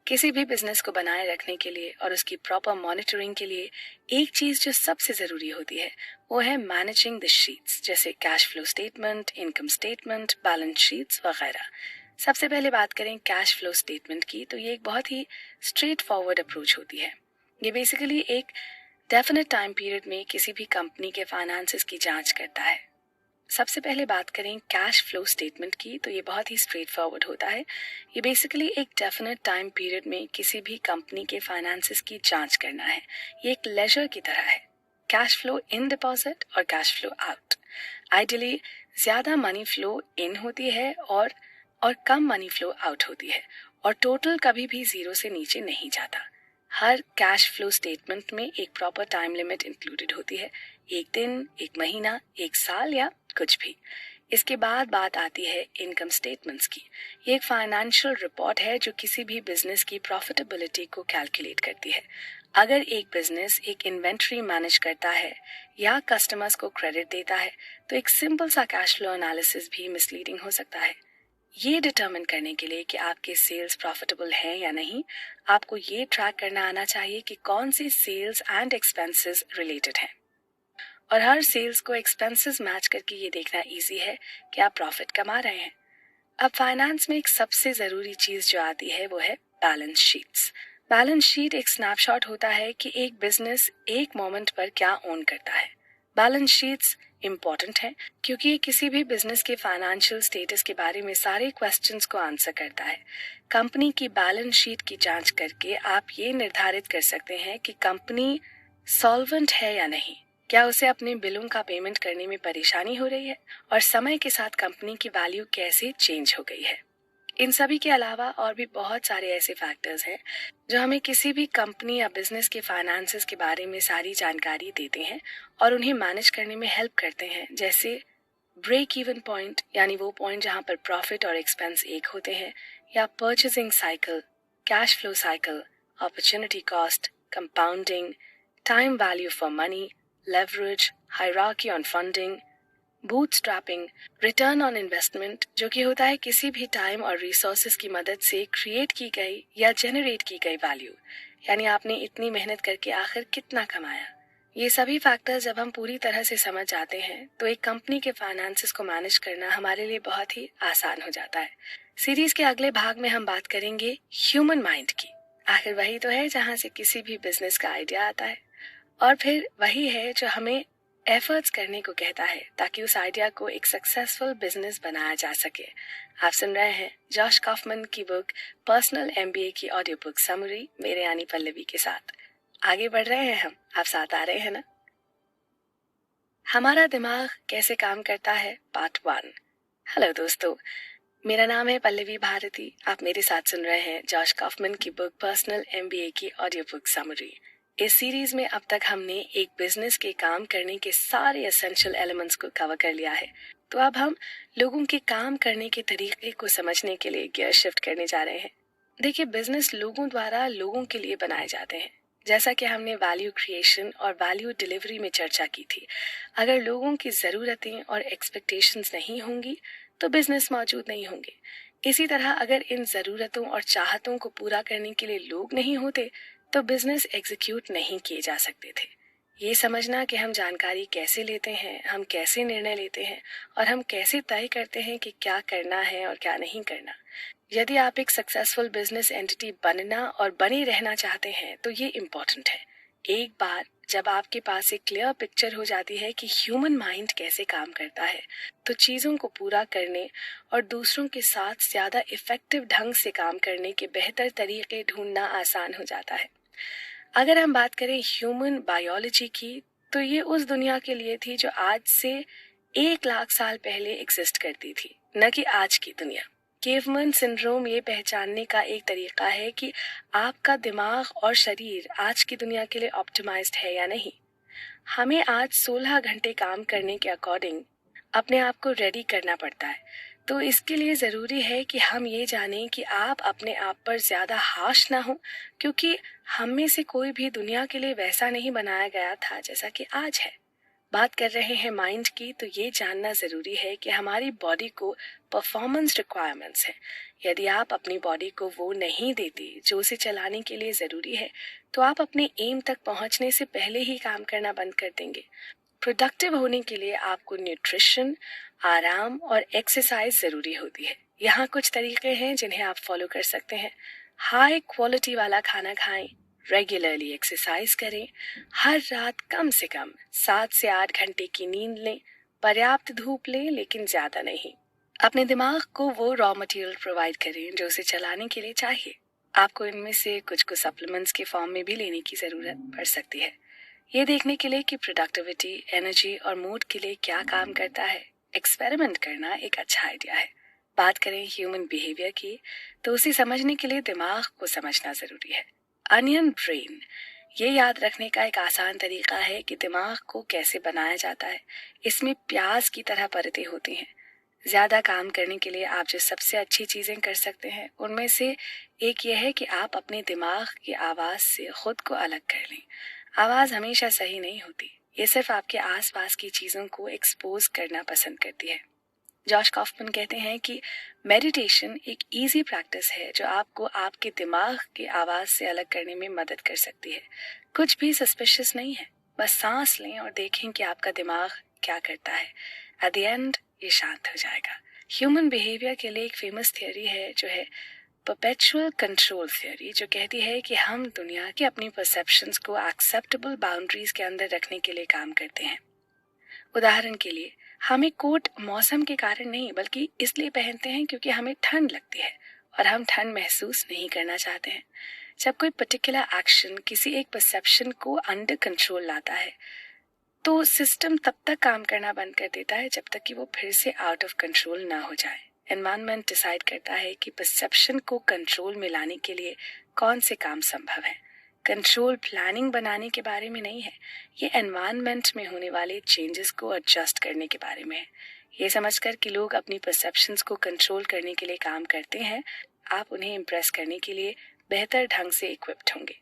किसी भी बिजनेस को बनाए रखने के लिए और उसकी प्रॉपर मॉनिटरिंग के लिए एक चीज जो सबसे जरूरी होती है वो है मैनेजिंग द शीट्स, जैसे cash flow statement, income statement, balance sheets वगैरह। सबसे पहले बात करें कैश फ्लो स्टेटमेंट की, तो ये एक बहुत ही स्ट्रेट फॉरवर्ड अप्रोच होती है। ये बेसिकली एक डेफिनेट टाइम पीरियड में किसी भी कंपनी के फाइनेंसेस की जांच करता है। सबसे पहले बात करें कैश फ्लो स्टेटमेंट की, तो ये बहुत ही स्ट्रेट फॉरवर्ड होता है। ये बेसिकली एक डेफिनेट टाइम पीरियड में किसी भी कंपनी के फाइनेंसेस की जांच करना है। ये एक लेजर की तरह है। कैश फ्लो इन डिपॉजिट और कैश फ्लो आउट। आइडियली ज्यादा मनी फ्लो इन होती है और कम मनी फ्लो आउट होती है, और टोटल कभी भी जीरो से नीचे नहीं जाता। हर कैश फ्लो स्टेटमेंट में एक प्रॉपर टाइम लिमिट इंक्लूडेड होती है, एक दिन, एक महीना, एक साल या कुछ भी। इसके बाद बात आती है इनकम स्टेटमेंट्स की। ये एक फाइनेंशियल रिपोर्ट है जो किसी भी बिजनेस की प्रॉफिटेबिलिटी को कैलकुलेट करती है। अगर एक बिजनेस एक इन्वेंट्री मैनेज करता है या कस्टमर्स को क्रेडिट देता है तो एक सिंपल सा कैश फ्लो एनालिसिस भी मिसलीडिंग हो सकता है। ये डिटरमिन करने के लिए कि आपके सेल्स प्रॉफिटेबल हैं या नहीं, आपको ये ट्रैक करना आना चाहिए कि कौन सी सेल्स एंड एक्सपेंसेस रिलेटेड हैं, और हर सेल्स को एक्सपेंसेस मैच करके ये देखना इजी है कि आप प्रॉफिट कमा रहे हैं। अब फाइनेंस में एक सबसे जरूरी चीज जो आती है वो है बैलेंस शीट्स। बैलेंस शीट एक स्नैपशॉट होता है कि एक बिजनेस एक मोमेंट पर क्या ओन करता है। बैलेंस शीट्स इम्पोर्टेंट है क्योंकि ये किसी भी बिजनेस के फाइनेंशियल स्टेटस के बारे में सारे क्वेश्चंस को आंसर करता है। कंपनी की बैलेंस शीट की जांच करके आप ये निर्धारित कर सकते हैं कि कंपनी सॉल्वेंट है या नहीं, क्या उसे अपने बिलों का पेमेंट करने में परेशानी हो रही है, और समय के साथ कंपनी की वैल्यू कैसे चेंज हो गई है। इन सभी के अलावा और भी बहुत सारे ऐसे फैक्टर्स हैं जो हमें किसी भी कंपनी या बिजनेस के फाइनेंसेस के बारे में सारी जानकारी देते हैं और उन्हें मैनेज करने में हेल्प करते हैं, जैसे ब्रेक इवन पॉइंट, यानी वो पॉइंट जहां पर प्रॉफिट और एक्सपेंस एक होते हैं, या purchasing cycle, cash flow cycle, opportunity cost, compounding, time value for money, leverage, hierarchy on funding, bootstrapping, return on investment, जो कि होता है किसी भी टाइम और रिसोर्सेज की मदद से क्रिएट की गई या जनरेट की गई वैल्यू, यानी आपने इतनी मेहनत करके आखिर कितना कमाया। ये सभी फैक्टर्स जब हम पूरी तरह से समझ जाते हैं तो एक कंपनी के फाइनेंसेस को मैनेज करना हमारे लिए बहुत ही आसान हो जाता है। सीरीज के अगले भाग में हम बात करेंगे ह्यूमन माइंड की। आखिर वही तो है जहाँ से किसी भी बिजनेस का आइडिया आता है, और फिर वही है जो हमें एफर्ट्स करने को कहता है ताकि उस आइडिया को एक सक्सेसफुल बिजनेस बनाया जा सके। आप सुन रहे हैं जॉश कॉफमन की बुक पर्सनल एमबीए की ऑडियो बुक समरी मेरे यानी पल्लवी के साथ। आगे बढ़ रहे हैं हम, आप साथ आ रहे हैं ना। हमारा दिमाग कैसे काम करता है, पार्ट 1। हेलो दोस्तों, मेरा नाम है पल्लवी भारती। आप मेरे साथ सुन रहे हैं जॉश कॉफमन की बुक पर्सनल एमबीए की ऑडियो बुक समरी। इस सीरीज में अब तक हमने एक बिजनेस के काम करने के सारे एसेंशियल एलिमेंट्स को कवर कर लिया है, तो अब हम लोगों के काम करने के तरीके को समझने के लिए गियर शिफ्ट करने जा रहे हैं। देखिए, बिजनेस लोगों द्वारा लोगों के लिए बनाए जाते हैं, जैसा कि हमने वैल्यू क्रिएशन और वैल्यू डिलीवरी में चर्चा की थी। अगर लोगों की जरूरतें और एक्सपेक्टेशंस नहीं होंगी तो बिजनेस मौजूद नहीं होंगे। इसी तरह अगर इन जरूरतों और चाहतों को पूरा करने के लिए लोग नहीं होते तो बिजनेस एग्जीक्यूट नहीं किए जा सकते थे। ये समझना कि हम जानकारी कैसे लेते हैं, हम कैसे निर्णय लेते हैं और हम कैसे तय करते हैं कि क्या करना है और क्या नहीं करना। यदि आप एक सक्सेसफुल बिजनेस एंटिटी बनना और बने रहना चाहते हैं तो ये इम्पोर्टेंट है। एक बार जब आपके पास एक क्लियर पिक्चर हो जाती है कि ह्यूमन माइंड कैसे काम करता है, तो चीजों को पूरा करने और दूसरों के साथ ज्यादा इफेक्टिव ढंग से काम करने के बेहतर तरीके ढूंढना आसान हो जाता है। अगर हम बात करें ह्यूमन बायोलॉजी की, तो ये उस दुनिया के लिए थी जो आज से 1 लाख साल पहले एग्जिस्ट करती थी, न कि आज की दुनिया। केवमैन सिंड्रोम ये पहचानने का एक तरीका है कि आपका दिमाग और शरीर आज की दुनिया के लिए ऑप्टिमाइज्ड है या नहीं। हमें आज 16 घंटे काम करने के अकॉर्डिंग अपने आप को रेडी करना पड़ता है, तो इसके लिए जरूरी है कि हम ये जानें कि आप अपने आप पर ज्यादा हाश ना हो, क्योंकि हम में से कोई भी दुनिया के लिए वैसा नहीं बनाया गया था जैसा कि आज है। बात कर रहे हैं माइंड की, तो ये जानना ज़रूरी है कि हमारी बॉडी को परफॉर्मेंस रिक्वायरमेंट्स हैं। यदि आप अपनी बॉडी को वो नहीं देते जो उसे चलाने के लिए ज़रूरी है, तो आप अपने एम तक पहुंचने से पहले ही काम करना बंद कर देंगे। प्रोडक्टिव होने के लिए आपको न्यूट्रिशन, आराम और एक्सरसाइज ज़रूरी होती है। यहाँ कुछ तरीके हैं जिन्हें आप फॉलो कर सकते हैं। हाई क्वालिटी वाला खाना खाएं, रेगुलरली एक्सरसाइज करें, हर रात कम से कम 7 से 8 घंटे की नींद लें, पर्याप्त धूप लें लेकिन ज़्यादा नहीं। अपने दिमाग को वो रॉ मटेरियल प्रोवाइड करें जो उसे चलाने के लिए चाहिए। आपको इनमें से कुछ को सप्लीमेंट्स के फॉर्म में भी लेने की ज़रूरत पड़ सकती है। ये देखने के लिए कि प्रोडक्टिविटी, एनर्जी और मूड के लिए क्या काम करता है, एक्सपेरिमेंट करना एक अच्छा आइडिया है। बात करें ह्यूमन बिहेवियर की, तो उसे समझने के लिए दिमाग को समझना ज़रूरी है। अनियन ब्रेन, ये याद रखने का एक आसान तरीका है कि दिमाग को कैसे बनाया जाता है। इसमें प्याज की तरह परतें होती हैं। ज़्यादा काम करने के लिए आप जो सबसे अच्छी चीज़ें कर सकते हैं, उनमें से एक ये है कि आप अपने दिमाग की आवाज़ से खुद को अलग कर लें। आवाज़ हमेशा सही नहीं होती, ये सिर्फ आपके आसपास की चीज़ों को एक्सपोज करना पसंद करती है। जॉश कॉफमैन कहते हैं कि मेडिटेशन एक इजी प्रैक्टिस है जो आपको आपके दिमाग की आवाज़ से अलग करने में मदद कर सकती है। कुछ भी सस्पिशियस नहीं है, बस सांस लें और देखें कि आपका दिमाग क्या करता है। एट द एंड ये शांत हो जाएगा। ह्यूमन बिहेवियर के लिए एक फेमस थियोरी है जो है परपेचुअल कंट्रोल थियोरी, जो कहती है कि हम दुनिया की अपनी परसेप्शंस को एक्सेप्टेबल बाउंड्रीज के अंदर रखने के लिए काम करते हैं। उदाहरण के लिए, हमें कोट मौसम के कारण नहीं बल्कि इसलिए पहनते हैं क्योंकि हमें ठंड लगती है और हम ठंड महसूस नहीं करना चाहते हैं। जब कोई पर्टिकुलर एक्शन किसी एक परसेप्शन को अंडर कंट्रोल लाता है, तो सिस्टम तब तक काम करना बंद कर देता है जब तक कि वो फिर से आउट ऑफ कंट्रोल ना हो जाए। एनवायरनमेंट डिसाइड करता है कि परसेप्शन को कंट्रोल में लाने के लिए कौन से काम संभव है। कंट्रोल प्लानिंग बनाने के बारे में नहीं है, ये एनवायरनमेंट में होने वाले चेंजेस को एडजस्ट करने के बारे में है। ये समझकर कि लोग अपनी परसेप्शंस को कंट्रोल करने के लिए काम करते हैं, आप उन्हें इम्प्रेस करने के लिए बेहतर ढंग से इक्विप्ड होंगे।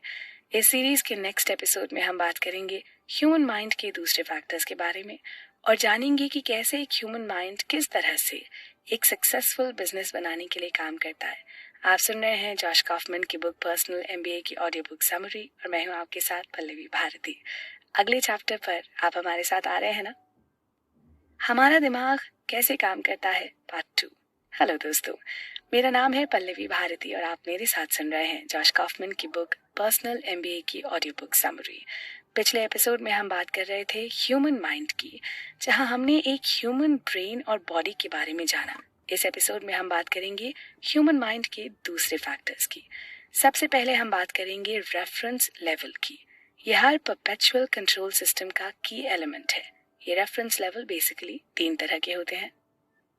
इस सीरीज के नेक्स्ट एपिसोड में हम बात करेंगे ह्यूमन माइंड के दूसरे फैक्टर्स के बारे में और जानेंगे कि कैसे एक ह्यूमन माइंड किस तरह से एक सक्सेसफुल बिजनेस बनाने के लिए काम करता है। आप सुन रहे हैं जॉश कॉफमैन की बुक पर्सनल MBA की ऑडियो बुक समरी और मैं हूं आपके साथ पल्लवी भारती। अगले चैप्टर पर आप हमारे साथ आ रहे हैं ना? हमारा दिमाग कैसे काम करता है, पार्ट 2। हेलो दोस्तों, मेरा नाम है पल्लवी भारती और आप मेरे साथ सुन रहे हैं जॉश कॉफमैन की बुक पर्सनल MBA की ऑडियो बुक समरी। पिछले एपिसोड में हम बात कर रहे थे ह्यूमन माइंड की, जहां हमने एक ह्यूमन ब्रेन और बॉडी के बारे में जाना। इस एपिसोड में हम बात करेंगे ह्यूमन माइंड के दूसरे फैक्टर्स की। सबसे पहले हम बात करेंगे रेफरेंस लेवल की। यह हर परपेचुअल कंट्रोल सिस्टम का की एलिमेंट है। ये रेफरेंस लेवल बेसिकली 3 तरह के होते हैं।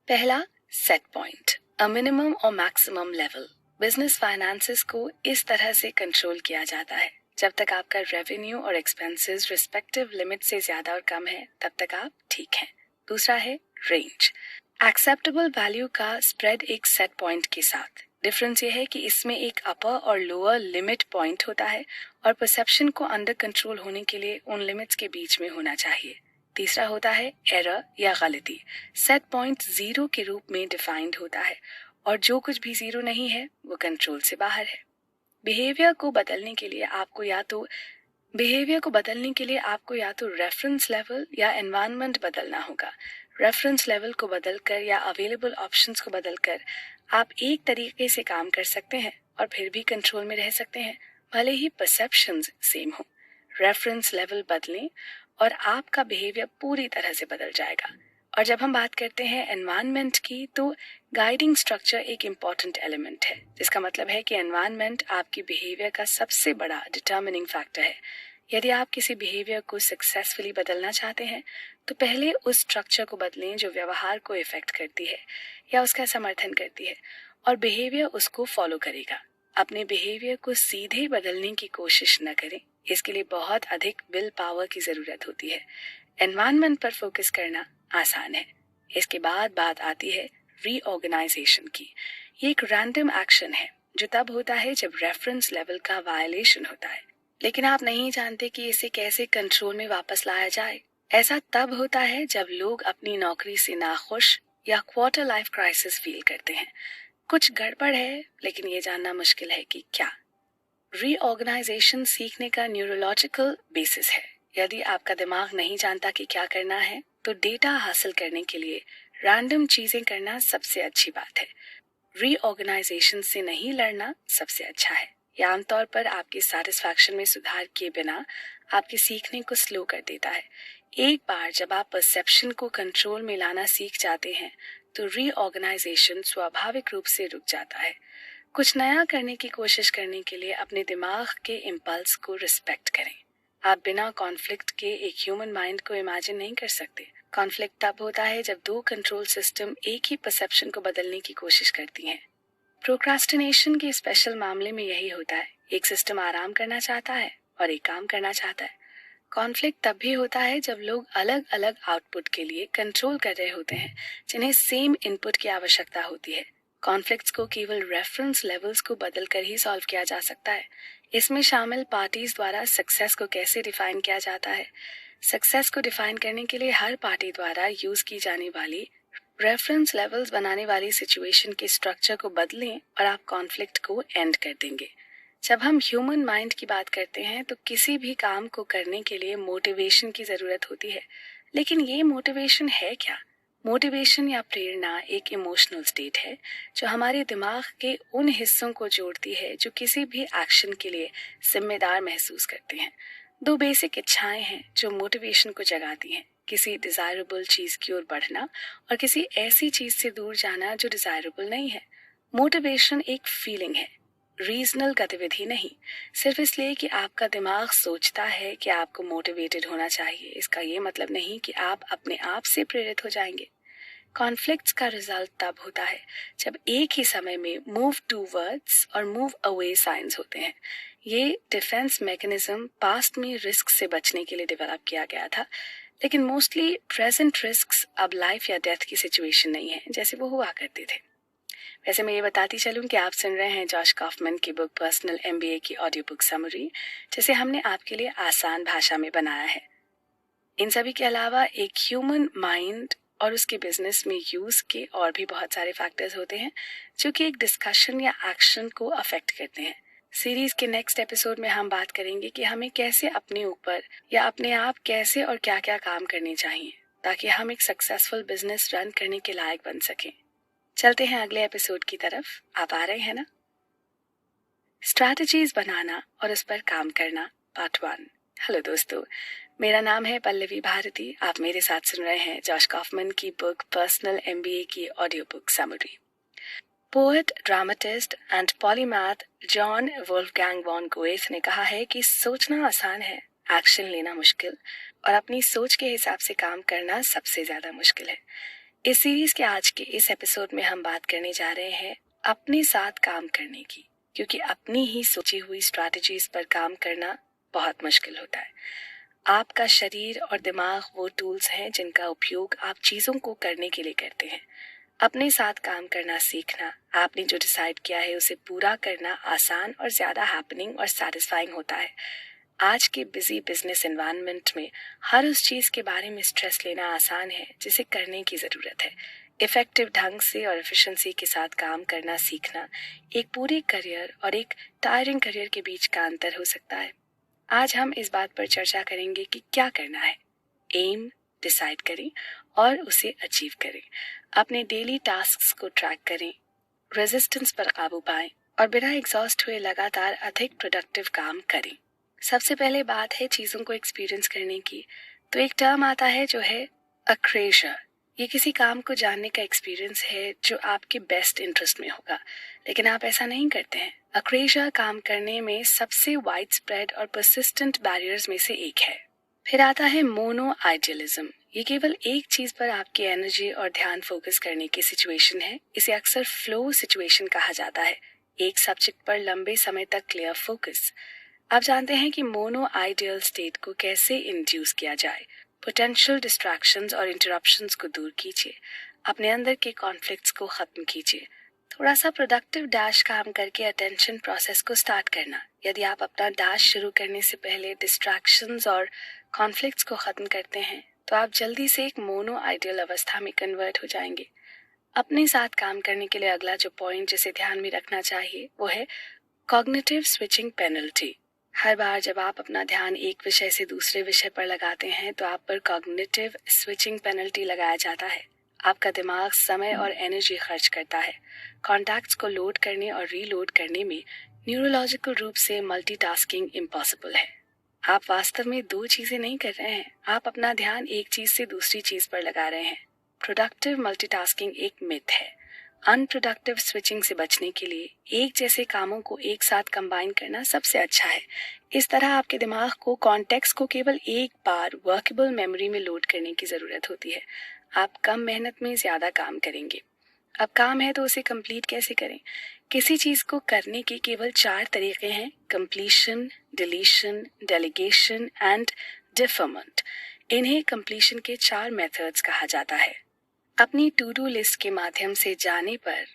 पहला, सेट पॉइंट, अ मिनिमम और मैक्सिमम लेवल। बिजनेस फाइनेंसेस को इस तरह से कंट्रोल किया जाता है, जब तक आपका रेवेन्यू और एक्सपेंसेस रिस्पेक्टिव लिमिट से ज्यादा और कम है तब तक आप ठीक हैं। दूसरा है रेंज, एक्सेप्टेबल वैल्यू का स्प्रेड एक सेट पॉइंट के साथ। डिफरेंस ये है कि इसमें एक अपर और लोअर लिमिट पॉइंट होता है और परसेप्शन को अंडर कंट्रोल होने के लिए उन लिमिट्स के बीच में होना चाहिए। तीसरा होता है एरर या गलती। सेट पॉइंट 0 के रूप में डिफाइंड होता है और जो कुछ भी 0 नहीं है वो कंट्रोल से बाहर है। बिहेवियर को बदलने के लिए आपको या तो रेफरेंस लेवल या एनवायरनमेंट बदलना होगा। रेफरेंस लेवल को बदलकर या अवेलेबल ऑप्शंस को बदलकर आप एक तरीके से काम कर सकते हैं और फिर भी कंट्रोल में रह सकते हैं, भले ही परसेप्शंस सेम हो। रेफरेंस लेवल बदलें और आपका बिहेवियर पूरी तरह से बदल जाएगा। और जब हम बात करते हैं एनवायरनमेंट की, तो गाइडिंग स्ट्रक्चर एक इम्पॉर्टेंट एलिमेंट है, जिसका मतलब है कि एनवायरनमेंट आपकी बिहेवियर का सबसे बड़ा डिटर्मिनिंग फैक्टर है। यदि आप किसी बिहेवियर को सक्सेसफुली बदलना चाहते हैं, तो पहले उस स्ट्रक्चर को बदलें जो व्यवहार को इफेक्ट करती है या उसका समर्थन करती है, और बिहेवियर उसको फॉलो करेगा। अपने बिहेवियर को सीधे बदलने की कोशिश न करें, इसके लिए बहुत अधिक विल पावर की जरूरत होती है। एनवायरनमेंट पर फोकस करना आसान है। इसके बाद बात आती है रीऑर्गेनाइजेशन की। ये एक रैंडम एक्शन है जो तब होता है जब रेफरेंस लेवल का वायलेशन होता है, लेकिन आप नहीं जानते कि इसे कैसे कंट्रोल में वापस लाया जाए। ऐसा तब होता है जब लोग अपनी नौकरी से नाखुश या क्वार्टर लाइफ क्राइसिस फील करते हैं। कुछ गड़बड़ है, लेकिन ये जानना मुश्किल है कि क्या। रीऑर्गेनाइजेशन सीखने का न्यूरोलॉजिकल बेसिस है। यदि आपका दिमाग नहीं जानता कि क्या करना है, तो डेटा हासिल करने के लिए रैंडम चीजें करना सबसे अच्छी बात है। रीऑर्गेनाइजेशन से नहीं लड़ना सबसे अच्छा है। यह आमतौर पर आपके सैटिस्फैक्शन में सुधार किए बिना आपके सीखने को स्लो कर देता है। एक बार जब आप परसेप्शन को कंट्रोल में लाना सीख जाते हैं, तो रीऑर्गेनाइजेशन स्वाभाविक रूप से रुक जाता है। कुछ नया करने की कोशिश करने के लिए अपने दिमाग के इम्पल्स को रिस्पेक्ट करें। आप बिना कॉन्फ्लिक्ट के एक ह्यूमन माइंड को इमेजिन नहीं कर सकते। कॉन्फ्लिक्ट तब होता है जब दो कंट्रोल सिस्टम एक ही परसेप्शन को बदलने की कोशिश करती हैं। प्रोक्रास्टिनेशन के स्पेशल मामले में यही होता है। एक सिस्टम आराम करना चाहता है और एक काम करना चाहता है। कॉन्फ्लिक्ट तब भी होता है जब लोग अलग अलग आउटपुट के लिए कंट्रोल कर रहे होते हैं, जिन्हें सेम इनपुट की आवश्यकता होती है। कॉन्फ्लिक्ट्स को केवल रेफरेंस लेवल्स को बदलकर ही सॉल्व किया जा सकता है। इसमें शामिल पार्टीज द्वारा सक्सेस को कैसे डिफाइन किया जाता है। सक्सेस को डिफाइन करने के लिए हर पार्टी द्वारा यूज की जाने वाली रेफरेंस लेवल्स बनाने वाली सिचुएशन के स्ट्रक्चर को बदलें और आप कॉन्फ्लिक्ट को एंड कर देंगे। जब हम ह्यूमन माइंड की बात करते हैं, तो किसी भी काम को करने के लिए मोटिवेशन की जरूरत होती है। लेकिन ये मोटिवेशन है क्या? मोटिवेशन या प्रेरणा एक इमोशनल स्टेट है जो हमारे दिमाग के उन हिस्सों को जोड़ती है जो किसी भी एक्शन के लिए जिम्मेदार महसूस करते हैं। दो बेसिक इच्छाएं हैं जो मोटिवेशन को जगाती हैं, किसी डिजायरेबल चीज की ओर बढ़ना और किसी ऐसी चीज से दूर जाना जो डिजायरेबल नहीं है। मोटिवेशन एक फीलिंग है, रीजनल गतिविधि नहीं। सिर्फ इसलिए कि आपका दिमाग सोचता है कि आपको मोटिवेटेड होना चाहिए, इसका ये मतलब नहीं कि आप अपने आप से प्रेरित हो जाएंगे। कॉन्फ्लिक्ट्स का रिजल्ट तब होता है जब एक ही समय में मूव टूवर्ड्स और मूव अवे साइंस होते हैं। ये डिफेंस मैकेनिज्म पास्ट में रिस्क से बचने के लिए डेवलप किया गया था, लेकिन मोस्टली प्रेजेंट रिस्क्स अब लाइफ या डेथ की सिचुएशन नहीं है जैसे वो हुआ करते थे। वैसे मैं ये बताती चलूं कि आप सुन रहे हैं जॉश कॉफमैन की बुक पर्सनल एमबीए की ऑडियो बुक समरी, जिसे हमने आपके लिए आसान भाषा में बनाया है। इन सभी के अलावा एक ह्यूमन माइंड और उसके बिजनेस में यूज के और भी बहुत सारे फैक्टर्स होते हैं जो कि एक डिस्कशन या एक्शन को अफेक्ट करते हैं। सीरीज के नेक्स्ट एपिसोड में हम बात करेंगे कि हमें कैसे अपने ऊपर या अपने आप कैसे और क्या क्या काम करने चाहिए ताकि हम एक सक्सेसफुल बिजनेस रन करने के लायक बन सकें। चलते हैं अगले एपिसोड की तरफ। आप आ रहे हैं ना? स्ट्रैटेजीज बनाना और उस पर काम करना पार्ट 1। हेलो दोस्तों, मेरा नाम है पल्लवी भारती। आप मेरे साथ सुन रहे हैं जॉश कॉफमैन की बुक पर्सनल एमबीए की audio book summary. Poet, dramatist and polymath Johann Wolfgang von Goethe ने कहा है कि सोचना आसान है, एक्शन लेना मुश्किल और अपनी सोच के हिसाब से काम करना सबसे ज्यादा मुश्किल है। इस सीरीज के आज के इस एपिसोड में हम बात करने जा रहे हैं अपने साथ काम करने की, क्योंकि अपनी ही सोची हुई स्ट्रैटेजीज पर काम करना बहुत मुश्किल होता है। आपका शरीर और दिमाग वो टूल्स हैं जिनका उपयोग आप चीजों को करने के लिए करते हैं। अपने साथ काम करना सीखना, आपने जो डिसाइड किया है उसे पूरा करना आसान और ज्यादा हैपनिंग और सैटिस्फाइंग होता है। आज के बिजी बिजनेस एनवायरनमेंट में हर उस चीज के बारे में स्ट्रेस लेना आसान है जिसे करने की जरूरत है। इफेक्टिव ढंग से और एफिशिएंसी के साथ काम करना सीखना एक पूरे करियर और एक टायरिंग करियर के बीच का अंतर हो सकता है। आज हम इस बात पर चर्चा करेंगे कि क्या करना है। एम डिसाइड करें और उसे अचीव करें। अपने डेली टास्क्स को ट्रैक करें, रेजिस्टेंस पर काबू पाएं और बिना एग्जॉस्ट हुए लगातार अधिक प्रोडक्टिव काम करें। सबसे पहले बात है चीजों को एक्सपीरियंस करने की, तो एक टर्म आता है जो है अक्रेजर। ये किसी काम को जानने का एक्सपीरियंस है जो आपके बेस्ट इंटरेस्ट में होगा, लेकिन आप ऐसा नहीं करते हैं। अक्रेजर काम करने में सबसे वाइड स्प्रेड और परसिस्टेंट बैरियर्स में से एक है। फिर आता है मोनो आइडियलिज्म। ये केवल एक चीज पर आपकी एनर्जी और ध्यान फोकस करने की सिचुएशन है। इसे अक्सर फ्लो सिचुएशन कहा जाता है, एक सब्जेक्ट पर लंबे समय तक क्लियर फोकस। आप जानते हैं कि मोनो आइडियल स्टेट को कैसे इंड्यूस किया जाए। पोटेंशियल डिस्ट्रैक्शंस और इंटरप्शंस को दूर कीजिए, अपने अंदर के कॉन्फ्लिक्ट्स को खत्म कीजिए। थोड़ा सा प्रोडक्टिव डैश काम करके अटेंशन प्रोसेस को स्टार्ट करना। यदि आप अपना डैश शुरू करने से पहले डिस्ट्रैक्शंस और कॉन्फ्लिक्ट्स को खत्म करते हैं तो आप जल्दी से एक मोनो आइडियल अवस्था में कन्वर्ट हो जाएंगे। अपने साथ काम करने के लिए अगला जो पॉइंट जिसे ध्यान में रखना चाहिए वो है कॉग्निटिव स्विचिंग पेनल्टी। हर बार जब आप अपना ध्यान एक विषय से दूसरे विषय पर लगाते हैं तो आप पर कॉग्निटिव स्विचिंग पेनल्टी लगाया जाता है। आपका दिमाग समय और एनर्जी खर्च करता है। कॉन्टैक्ट्स को लोड करने और रीलोड करने में न्यूरोलॉजिकल रूप से मल्टीटास्किंग इम्पॉसिबल है। आप वास्तव में दो चीजें नहीं कर रहे हैं, आप अपना ध्यान एक चीज से दूसरी चीज पर लगा रहे हैं। प्रोडक्टिव मल्टीटास्किंग एक मिथ है। अनप्रोडक्टिव स्विचिंग से बचने के लिए एक जैसे कामों को एक साथ कंबाइन करना सबसे अच्छा है। इस तरह आपके दिमाग को कॉन्टेक्स्ट को केवल एक बार वर्केबल मेमोरी में लोड करने की जरूरत होती है। आप कम मेहनत में ज्यादा काम करेंगे। अब काम है तो उसे कंप्लीट कैसे करें? किसी चीज को करने के केवल 4 तरीके हैं: completion, deletion, delegation and deferment. इन्हें कंप्लीशन के 4 मेथड्स कहा जाता है। अपनी टू डू लिस्ट के माध्यम से जाने पर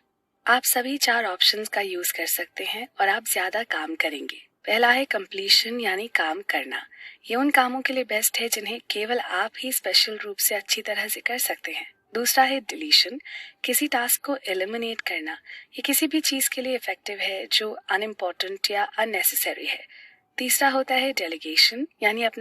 आप सभी 4 ऑप्शंस का यूज कर सकते हैं और आप ज्यादा काम करेंगे। पहला है कंप्लीशन यानी काम करना। ये उन कामों के लिए बेस्ट है जिन्हें केवल आप ही स्पेशल रूप से अच्छी तरह से कर सकते हैं। दूसरा है डिलीशन, किसी टास्क को एलिमिनेट करना। ये किसी भी चीज के लिए इफेक्टिव है जो अनइम्पोर्टेंट या अननेसेसरी है। तीसरा होता है डेलीगेशन यानी अपना